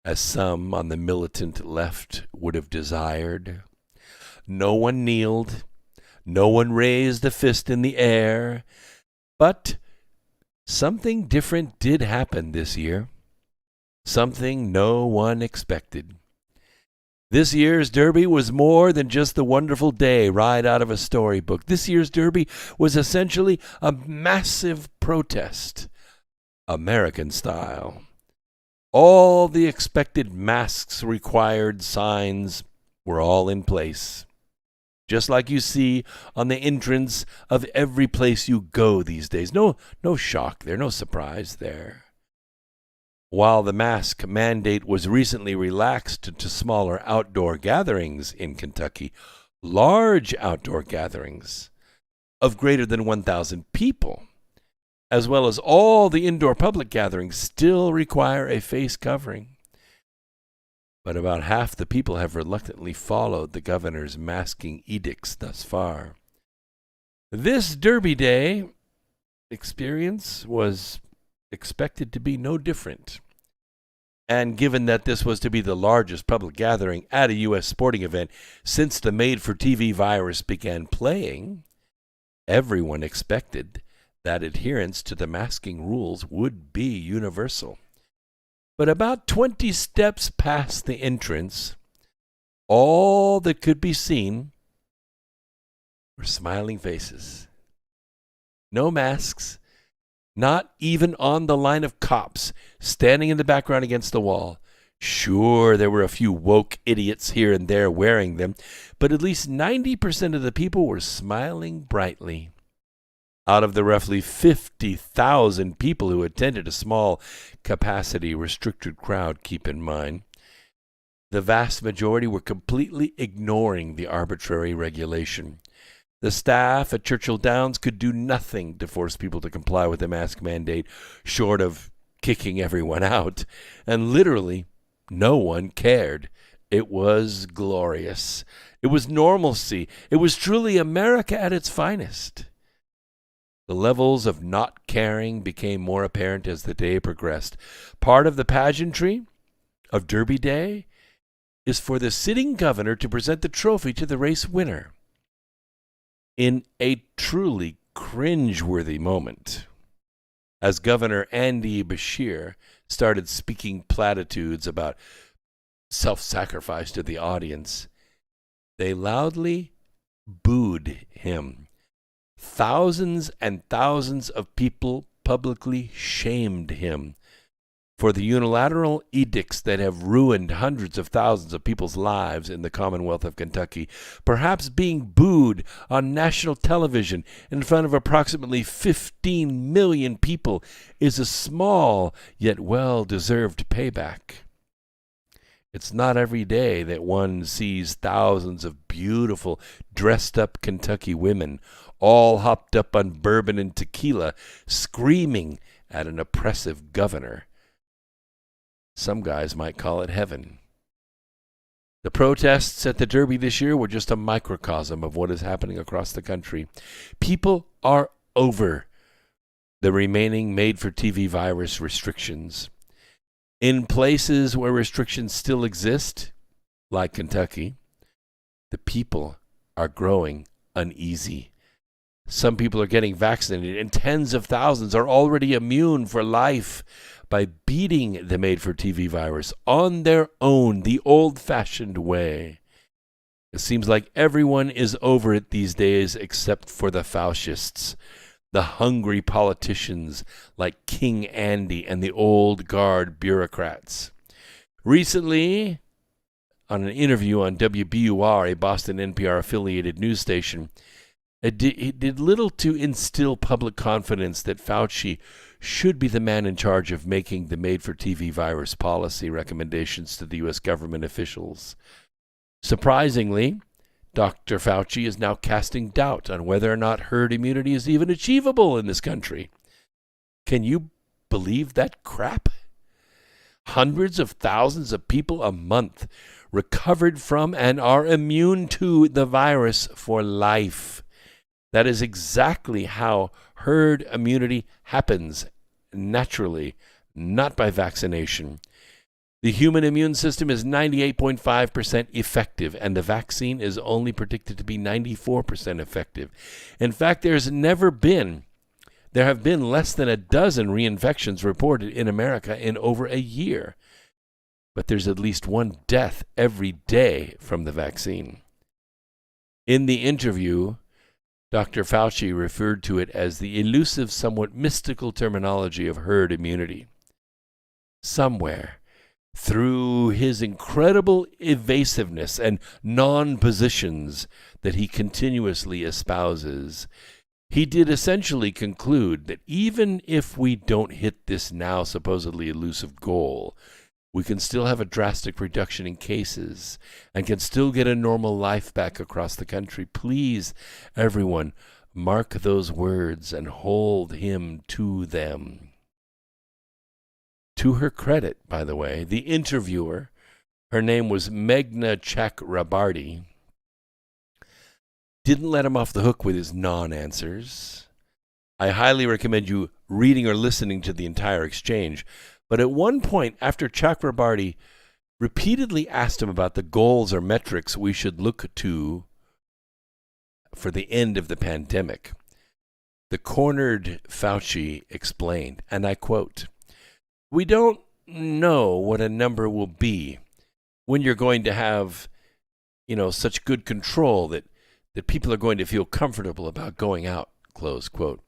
as some on the militant left would have desired. No one kneeled, no one raised a fist in the air, but something different did happen this year. Something no one expected. This year's Derby was more than just the wonderful day right out of a storybook. This year's Derby was essentially a massive protest, American style. All the expected masks required signs were all in place, just like you see on the entrance of every place you go these days. No shock there, no surprise there. While the mask mandate was recently relaxed to smaller outdoor gatherings in Kentucky, large outdoor gatherings of greater than 1,000 people, as well as all the indoor public gatherings, still require a face covering. But about half the people have reluctantly followed the governor's masking edicts thus far. This Derby Day experience was expected to be no different. And given that this was to be the largest public gathering at a U.S. sporting event since the made-for-TV virus began playing, everyone expected that adherence to the masking rules would be universal. But about 20 steps past the entrance, all that could be seen were smiling faces. No masks, not even on the line of cops standing in the background against the wall. Sure, there were a few woke idiots here and there wearing them, but at least 90% of the people were smiling brightly. Out of the roughly 50,000 people who attended a small capacity restricted crowd, keep in mind, the vast majority were completely ignoring the arbitrary regulation. The staff at Churchill Downs could do nothing to force people to comply with the mask mandate, short of kicking everyone out, and literally no one cared. It was glorious. It was normalcy. It was truly America at its finest. The levels of not caring became more apparent as the day progressed. Part of the pageantry of Derby Day is for the sitting governor to present the trophy to the race winner. In a truly cringeworthy moment, as Governor Andy Beshear started speaking platitudes about self-sacrifice to the audience, they loudly booed him. Thousands and thousands of people publicly shamed him for the unilateral edicts that have ruined hundreds of thousands of people's lives in the Commonwealth of Kentucky. Perhaps being booed on national television in front of approximately 15 million people is a small yet well-deserved payback. It's not every day that one sees thousands of beautiful, dressed-up Kentucky women all hopped up on bourbon and tequila, screaming at an oppressive governor. Some guys might call it heaven. The protests at the Derby this year were just a microcosm of what is happening across the country. People are over the remaining made-for-TV virus restrictions. In places where restrictions still exist, like Kentucky, the people are growing uneasy. Some people are getting vaccinated, and tens of thousands are already immune for life by beating the made-for-TV virus on their own, the old-fashioned way. It seems like everyone is over it these days except for the fascists, the hungry politicians like King Andy and the old guard bureaucrats. Recently, on an interview on WBUR, a Boston NPR-affiliated news station, it did little to instill public confidence that Fauci should be the man in charge of making the made-for-TV virus policy recommendations to the U.S. government officials. Surprisingly, Dr. Fauci is now casting doubt on whether or not herd immunity is even achievable in this country. Can you believe that crap? Hundreds of thousands of people a month recovered from and are immune to the virus for life. That is exactly how herd immunity happens, naturally, not by vaccination. The human immune system is 98.5% effective, and the vaccine is only predicted to be 94% effective. In fact, there have been less than a dozen reinfections reported in America in over a year. But there's at least one death every day from the vaccine. In the interview, Dr. Fauci referred to it as the elusive, somewhat mystical terminology of herd immunity. Somewhere, through his incredible evasiveness and non-positions that he continuously espouses, he did essentially conclude that even if we don't hit this now supposedly elusive goal, we can still have a drastic reduction in cases and can still get a normal life back across the country. Please, everyone, mark those words and hold him to them. To her credit, by the way, the interviewer, her name was Meghna Chakrabarty, didn't let him off the hook with his non-answers. I highly recommend you reading or listening to the entire exchange. But at one point, after Chakrabarty repeatedly asked him about the goals or metrics we should look to for the end of the pandemic, the cornered Fauci explained, and I quote, "We don't know what a number will be when you're going to have, such good control that people are going to feel comfortable about going out," close quote.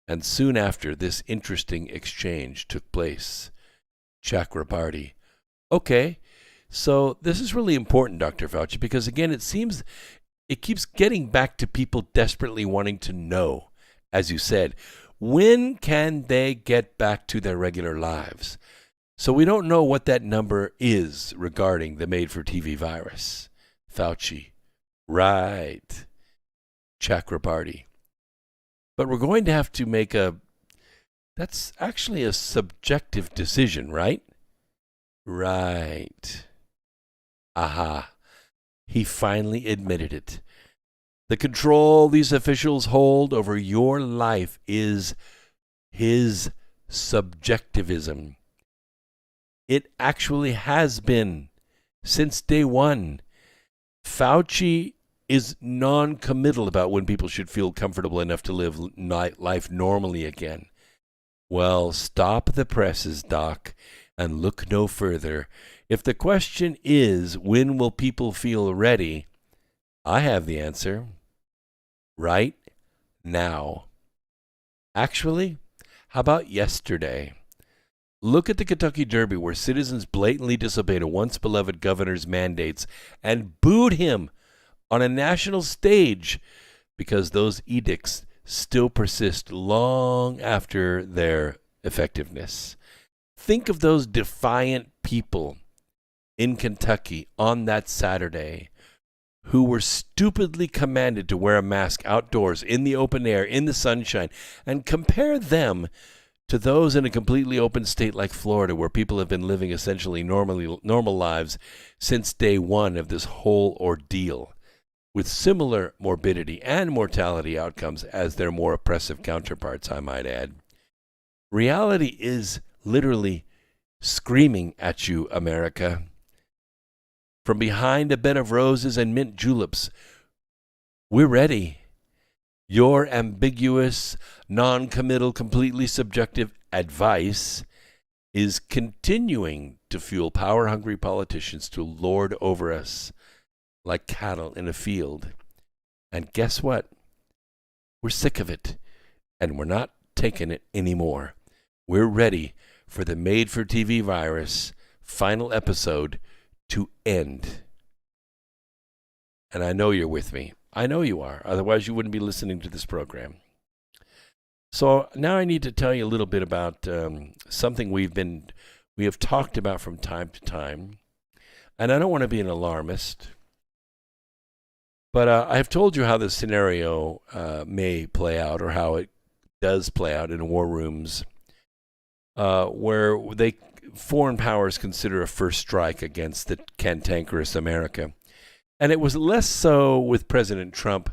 And soon after, this interesting exchange took place. Chakrabarty: "Okay, so this is really important, Dr. Fauci, because again, it seems it keeps getting back to people desperately wanting to know, as you said, when can they get back to their regular lives? So we don't know what that number is regarding the made-for-TV virus." Fauci: "Right." Chakrabarty: "But we're going to have to make that's actually a subjective decision, right?" "Right." Aha. He finally admitted it. The control these officials hold over your life is his subjectivism. It actually has been since day one. Fauci is non-committal about when people should feel comfortable enough to live life normally again. Well, stop the presses, Doc, and look no further. If the question is, when will people feel ready, I have the answer. Right now. Actually, how about yesterday? Look at the Kentucky Derby, where citizens blatantly disobeyed a once-beloved governor's mandates and booed him on a national stage because those edicts still persist long after their effectiveness. Think of those defiant people in Kentucky on that Saturday who were stupidly commanded to wear a mask outdoors, in the open air, in the sunshine, and compare them to those in a completely open state like Florida, where people have been living essentially normal lives since day one of this whole ordeal, with similar morbidity and mortality outcomes as their more oppressive counterparts, I might add. Reality is literally screaming at you, America. From behind a bed of roses and mint juleps, we're ready. Your ambiguous, non-committal, completely subjective advice is continuing to fuel power-hungry politicians to lord over us like cattle in a field. And guess what? We're sick of it, and we're not taking it anymore. We're ready for the made-for-TV virus final episode to end. And I know you're with me. I know you are. Otherwise, you wouldn't be listening to this program. So now I need to tell you a little bit about something we have talked about from time to time. And I don't want to be an alarmist, but I have told you how this scenario may play out, or how it does play out in war rooms, where foreign powers consider a first strike against the cantankerous America. And it was less so with President Trump,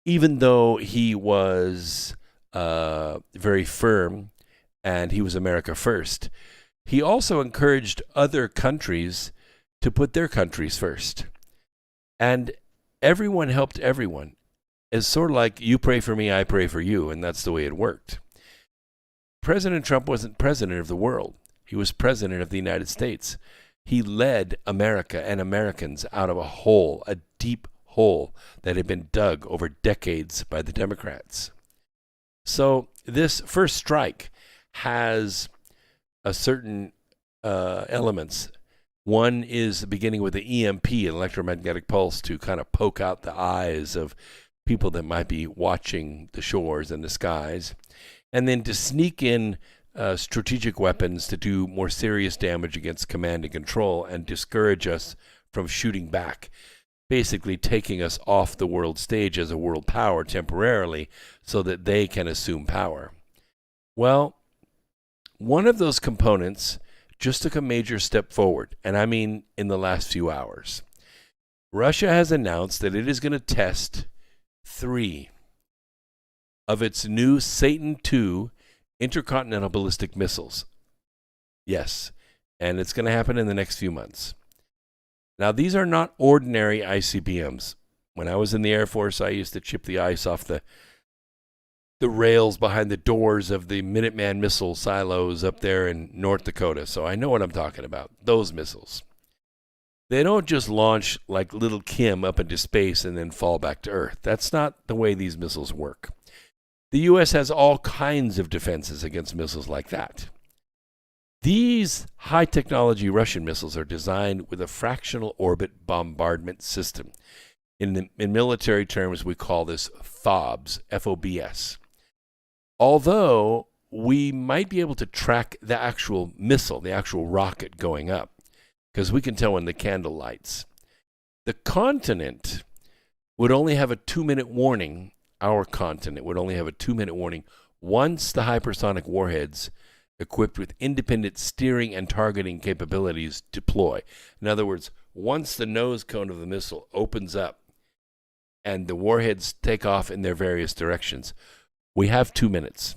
even though he was very firm and he was America first. He also encouraged other countries to put their countries first. And everyone helped everyone. It's sort of like you pray for me, I pray for you, and that's the way it worked. President Trump wasn't president of the world. He was president of the United States. He led America and Americans out of a deep hole that had been dug over decades by the Democrats. So this first strike has a certain elements. One is beginning with the EMP, electromagnetic pulse, to kind of poke out the eyes of people that might be watching the shores and the skies, and then to sneak in strategic weapons to do more serious damage against command and control and discourage us from shooting back, basically taking us off the world stage as a world power temporarily so that they can assume power. Well, one of those components just took a major step forward, and I mean in the last few hours. Russia has announced that it is going to test 3 of its new Satan II intercontinental ballistic missiles. Yes, and it's going to happen in the next few months. Now, these are not ordinary ICBMs. When I was in the Air Force, I used to chip the ice off the rails behind the doors of the Minuteman missile silos up there in North Dakota, so I know what I'm talking about, those missiles. They don't just launch like little Kim up into space and then fall back to Earth. That's not the way these missiles work. The U.S. has all kinds of defenses against missiles like that. These high-technology Russian missiles are designed with a fractional orbit bombardment system. In military terms, we call this FOBS, F-O-B-S. Although we might be able to track the actual missile, the actual rocket going up, because we can tell when the candle lights. The continent would only have a 2-minute warning. Our continent would only have a 2-minute warning once the hypersonic warheads equipped with independent steering and targeting capabilities deploy. In other words, once the nose cone of the missile opens up and the warheads take off in their various directions, we have 2 minutes.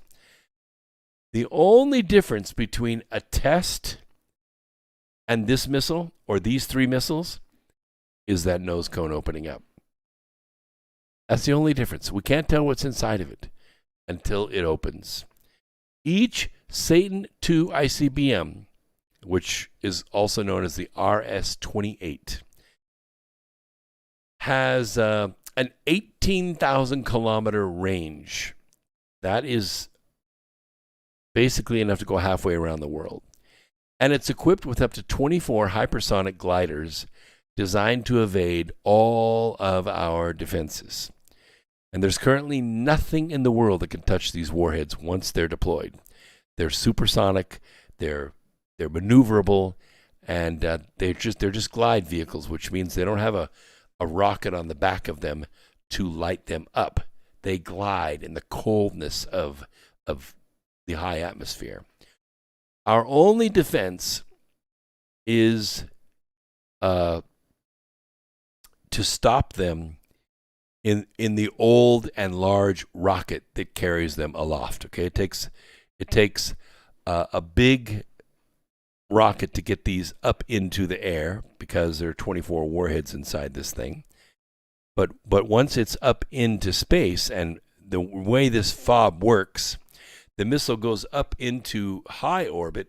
The only difference between a test and this missile, or these 3 missiles, is that nose cone opening up. That's the only difference. We can't tell what's inside of it until it opens. Each Satan II ICBM, which is also known as the RS-28, has an 18,000 kilometer range. That is basically enough to go halfway around the world. And it's equipped with up to 24 hypersonic gliders designed to evade all of our defenses. And there's currently nothing in the world that can touch these warheads once they're deployed. They're supersonic, they're maneuverable, and they're just glide vehicles, which means they don't have a rocket on the back of them to light them up. They glide in the coldness of the high atmosphere. Our only defense is to stop them in the old and large rocket that carries them aloft. Okay, it takes a big rocket to get these up into the air because there are 24 warheads inside this thing. But once it's up into space, and the way this fob works, the missile goes up into high orbit,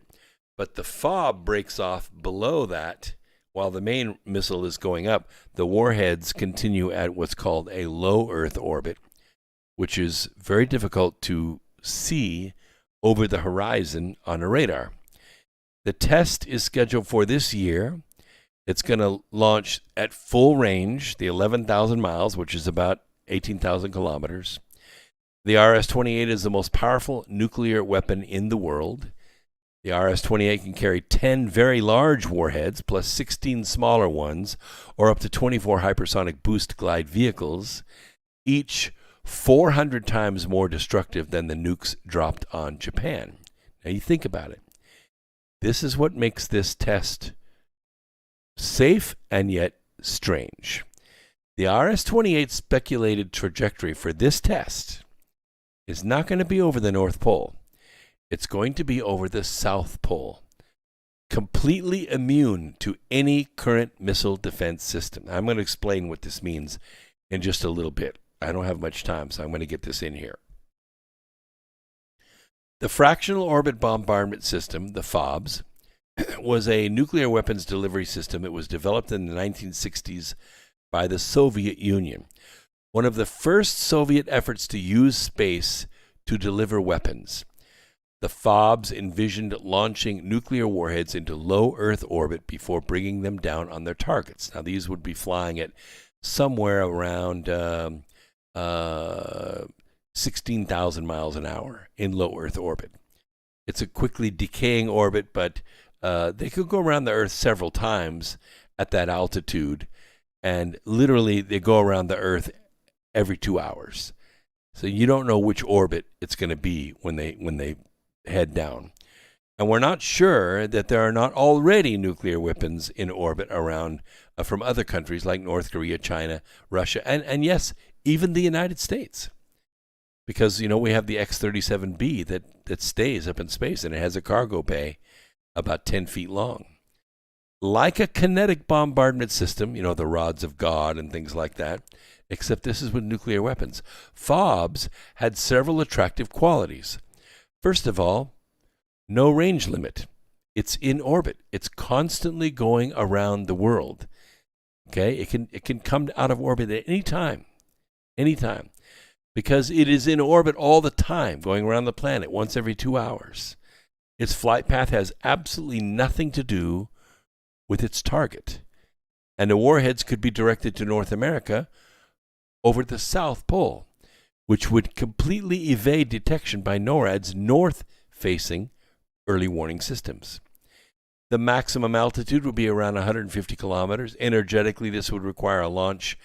but the fob breaks off below that. While the main missile is going up, the warheads continue at what's called a low Earth orbit, which is very difficult to see over the horizon on a radar. The test is scheduled for this year. It's going to launch at full range, the 11,000 miles, which is about 18,000 kilometers. The RS-28 is the most powerful nuclear weapon in the world. The RS-28 can carry 10 very large warheads plus 16 smaller ones, or up to 24 hypersonic boost glide vehicles, each 400 times more destructive than the nukes dropped on Japan. Now you think about it. This is what makes this test safe and yet strange. The RS-28 speculated trajectory for this test is not going to be over the North Pole. It's going to be over the South Pole, completely immune to any current missile defense system. I'm going to explain what this means in just a little bit. I don't have much time, so I'm going to get this in here. The Fractional Orbit Bombardment System, the FOBS, was a nuclear weapons delivery system. It was developed in the 1960s by the Soviet Union. One of the first Soviet efforts to use space to deliver weapons. The FOBs envisioned launching nuclear warheads into low Earth orbit before bringing them down on their targets. Now, these would be flying at somewhere around 16,000 miles an hour in low Earth orbit. It's a quickly decaying orbit, but they could go around the Earth several times at that altitude, and literally they go around the Earth every 2 hours. So you don't know which orbit it's going to be when they head down. And we're not sure that there are not already nuclear weapons in orbit around from other countries like North Korea, China, Russia, and yes, even the United States. Because, we have the X-37B that stays up in space, and it has a cargo bay about 10 feet long. Like a kinetic bombardment system, the rods of God and things like that, except this is with nuclear weapons. FOBs had several attractive qualities. First of all, no range limit. It's in orbit. It's constantly going around the world. Okay? It can come out of orbit at any time. Anytime. Because it is in orbit all the time, going around the planet once every 2 hours. Its flight path has absolutely nothing to do with its target. And the warheads could be directed to North America over the South Pole, which would completely evade detection by NORAD's north-facing early warning systems. The maximum altitude would be around 150 kilometers. Energetically, this would require a launch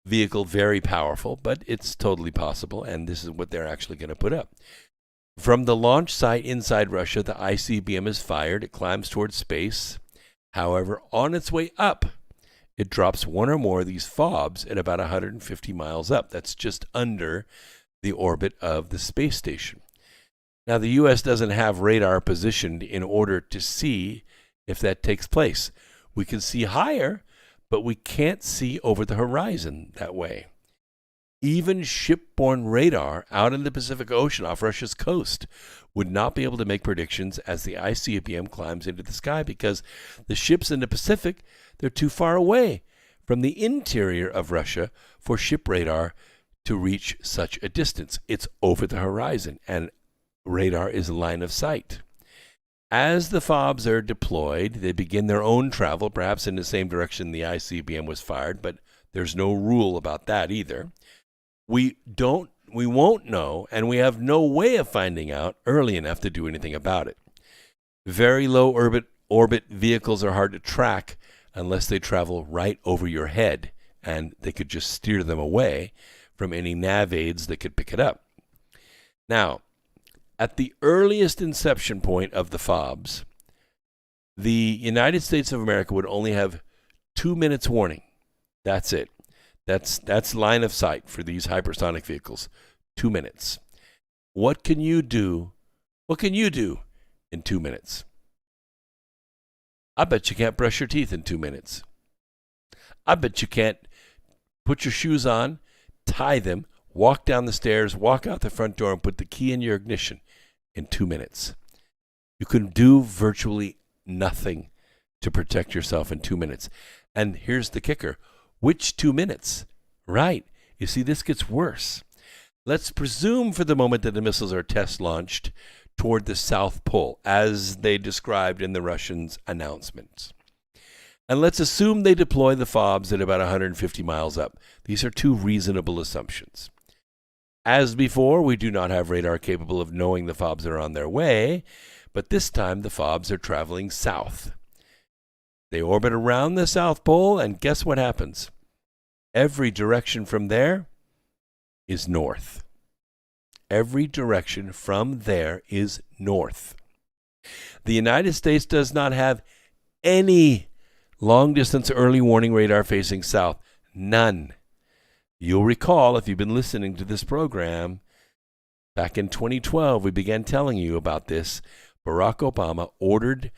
vehicle very powerful, but it's totally possible, and this is what they're actually going to put up. From the launch site inside Russia, the ICBM is fired. It climbs towards space. However, on its way up, it drops one or more of these FOBs at about 150 miles up. That's just under the orbit of the space station. Now, the U.S. doesn't have radar positioned in order to see if that takes place. We can see higher, but we can't see over the horizon that way. Even shipborne radar out in the Pacific Ocean off Russia's coast would not be able to make predictions as the ICBM climbs into the sky because the ships in the Pacific, they're too far away from the interior of Russia for ship radar to reach such a distance. It's over the horizon, and radar is line of sight. As the FOBs are deployed, they begin their own travel, perhaps in the same direction the ICBM was fired, but there's no rule about that either. We won't know, and we have no way of finding out early enough to do anything about it. Very low orbit vehicles are hard to track unless they travel right over your head, and they could just steer them away from any nav aids that could pick it up. Now, at the earliest inception point of the FOBs, the United States of America would only have 2 minutes warning. That's it. That's line of sight for these hypersonic vehicles. 2 minutes. What can you do? What can you do in 2 minutes? I bet you can't brush your teeth in 2 minutes. I bet you can't put your shoes on, tie them, walk down the stairs, walk out the front door, and put the key in your ignition in 2 minutes. You can do virtually nothing to protect yourself in 2 minutes. And here's the kicker. Which 2 minutes? Right. You see, this gets worse. Let's presume for the moment that the missiles are test launched toward the South Pole, as they described in the Russians' announcements. And let's assume they deploy the FOBs at about 150 miles up. These are two reasonable assumptions. As before, we do not have radar capable of knowing the FOBs are on their way, but this time the FOBs are traveling south. They orbit around the South Pole, and guess what happens? Every direction from there is north. Every direction from there is north. The United States does not have any long-distance early warning radar facing south. None. You'll recall, if you've been listening to this program, back in 2012, we began telling you about this. Barack Obama ordered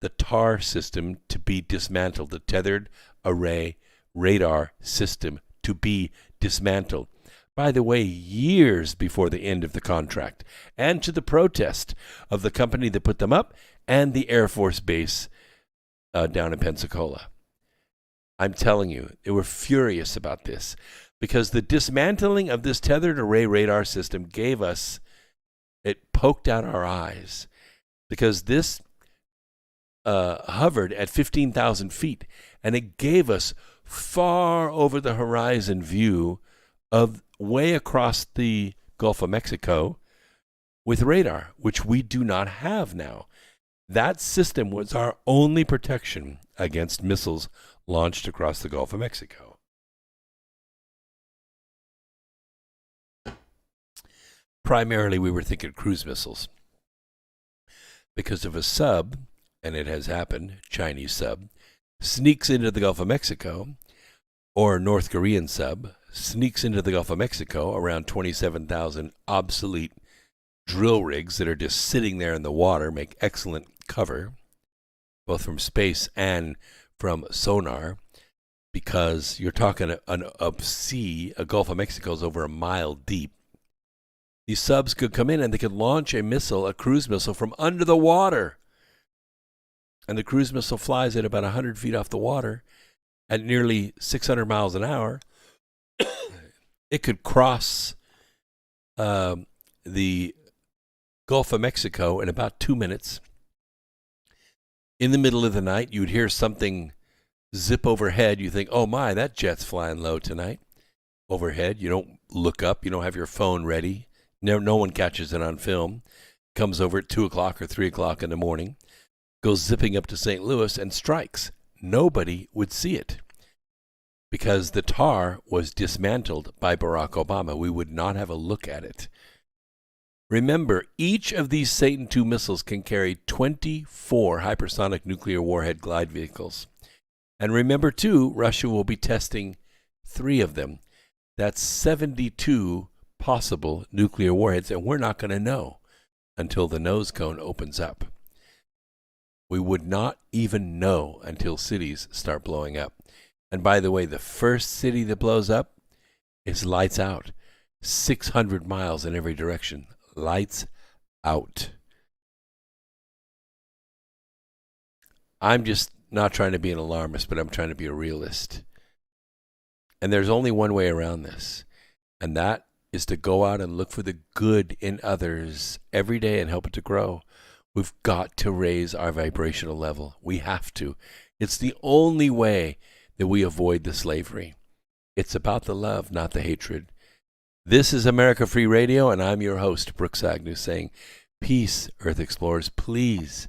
the TAR system to be dismantled, the Tethered Array Radar System to be dismantled. By the way, years before the end of the contract, and to the protest of the company that put them up and the Air Force Base down in Pensacola. I'm telling you, they were furious about this because the dismantling of this tethered array radar system it poked out our eyes, because this hovered at 15,000 feet, and it gave us far over the horizon view of way across the Gulf of Mexico with radar, which we do not have now. That system was our only protection against missiles launched across the Gulf of Mexico. Primarily, we were thinking cruise missiles. Because if a sub, and it has happened, Chinese sub, sneaks into the Gulf of Mexico, or North Korean sub sneaks into the Gulf of Mexico, around 27,000 obsolete drill rigs that are just sitting there in the water, make excellent cover, both from space and from sonar, because you're talking a Gulf of Mexico is over a mile deep. These subs could come in and they could launch a cruise missile from under the water. And the cruise missile flies at about 100 feet off the water at nearly 600 miles an hour. It could cross the Gulf of Mexico in about 2 minutes. In the middle of the night, you'd hear something zip overhead. You think, oh my, that jet's flying low tonight. Overhead, you don't look up. You don't have your phone ready. No one catches it on film. Comes over at 2 o'clock or 3 o'clock in the morning. Goes zipping up to St. Louis and strikes. Nobody would see it because the TAR was dismantled by Barack Obama. We would not have a look at it. Remember, each of these Satan II missiles can carry 24 hypersonic nuclear warhead glide vehicles. And remember, too, Russia will be testing 3 of them. That's 72 possible nuclear warheads, and we're not going to know until the nose cone opens up. We would not even know until cities start blowing up. And by the way, the first city that blows up is lights out. 600 miles in every direction. Lights out. I'm just not trying to be an alarmist, but I'm trying to be a realist. And there's only one way around this, and that is to go out and look for the good in others every day and help it to grow. We've got to raise our vibrational level. We have to. It's the only way that we avoid the slavery. It's about the love, not the hatred. This is America Free Radio, and I'm your host, Brooks Agnew, saying, peace, Earth Explorers, please,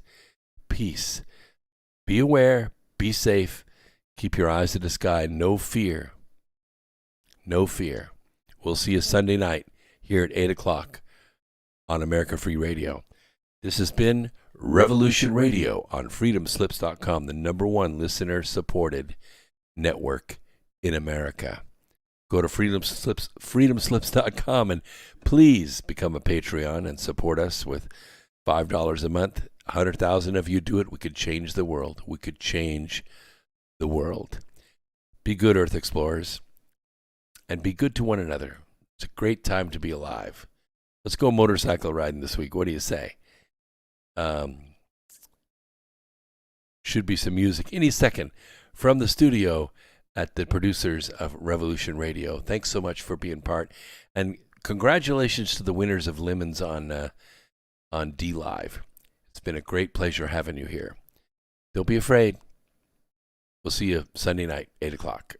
peace. Be aware, be safe, keep your eyes to the sky, no fear, No fear. We'll see you Sunday night here at 8 o'clock on America Free Radio. This has been Revolution Radio on freedomslips.com, the #1 listener-supported network in America. Go to freedomslips.com and please become a Patreon and support us with $5 a month. 100,000 of you do it. We could change the world. We could change the world. Be good, Earth Explorers, and be good to one another. It's a great time to be alive. Let's go motorcycle riding this week. What do you say? Should be some music any second from the studio at the producers of Revolution Radio. Thanks so much for being part, and congratulations to the winners of Lemons on D Live. It's been a great pleasure having you here. Don't be afraid. We'll see you Sunday night, 8 o'clock.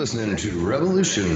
Listening to Revolution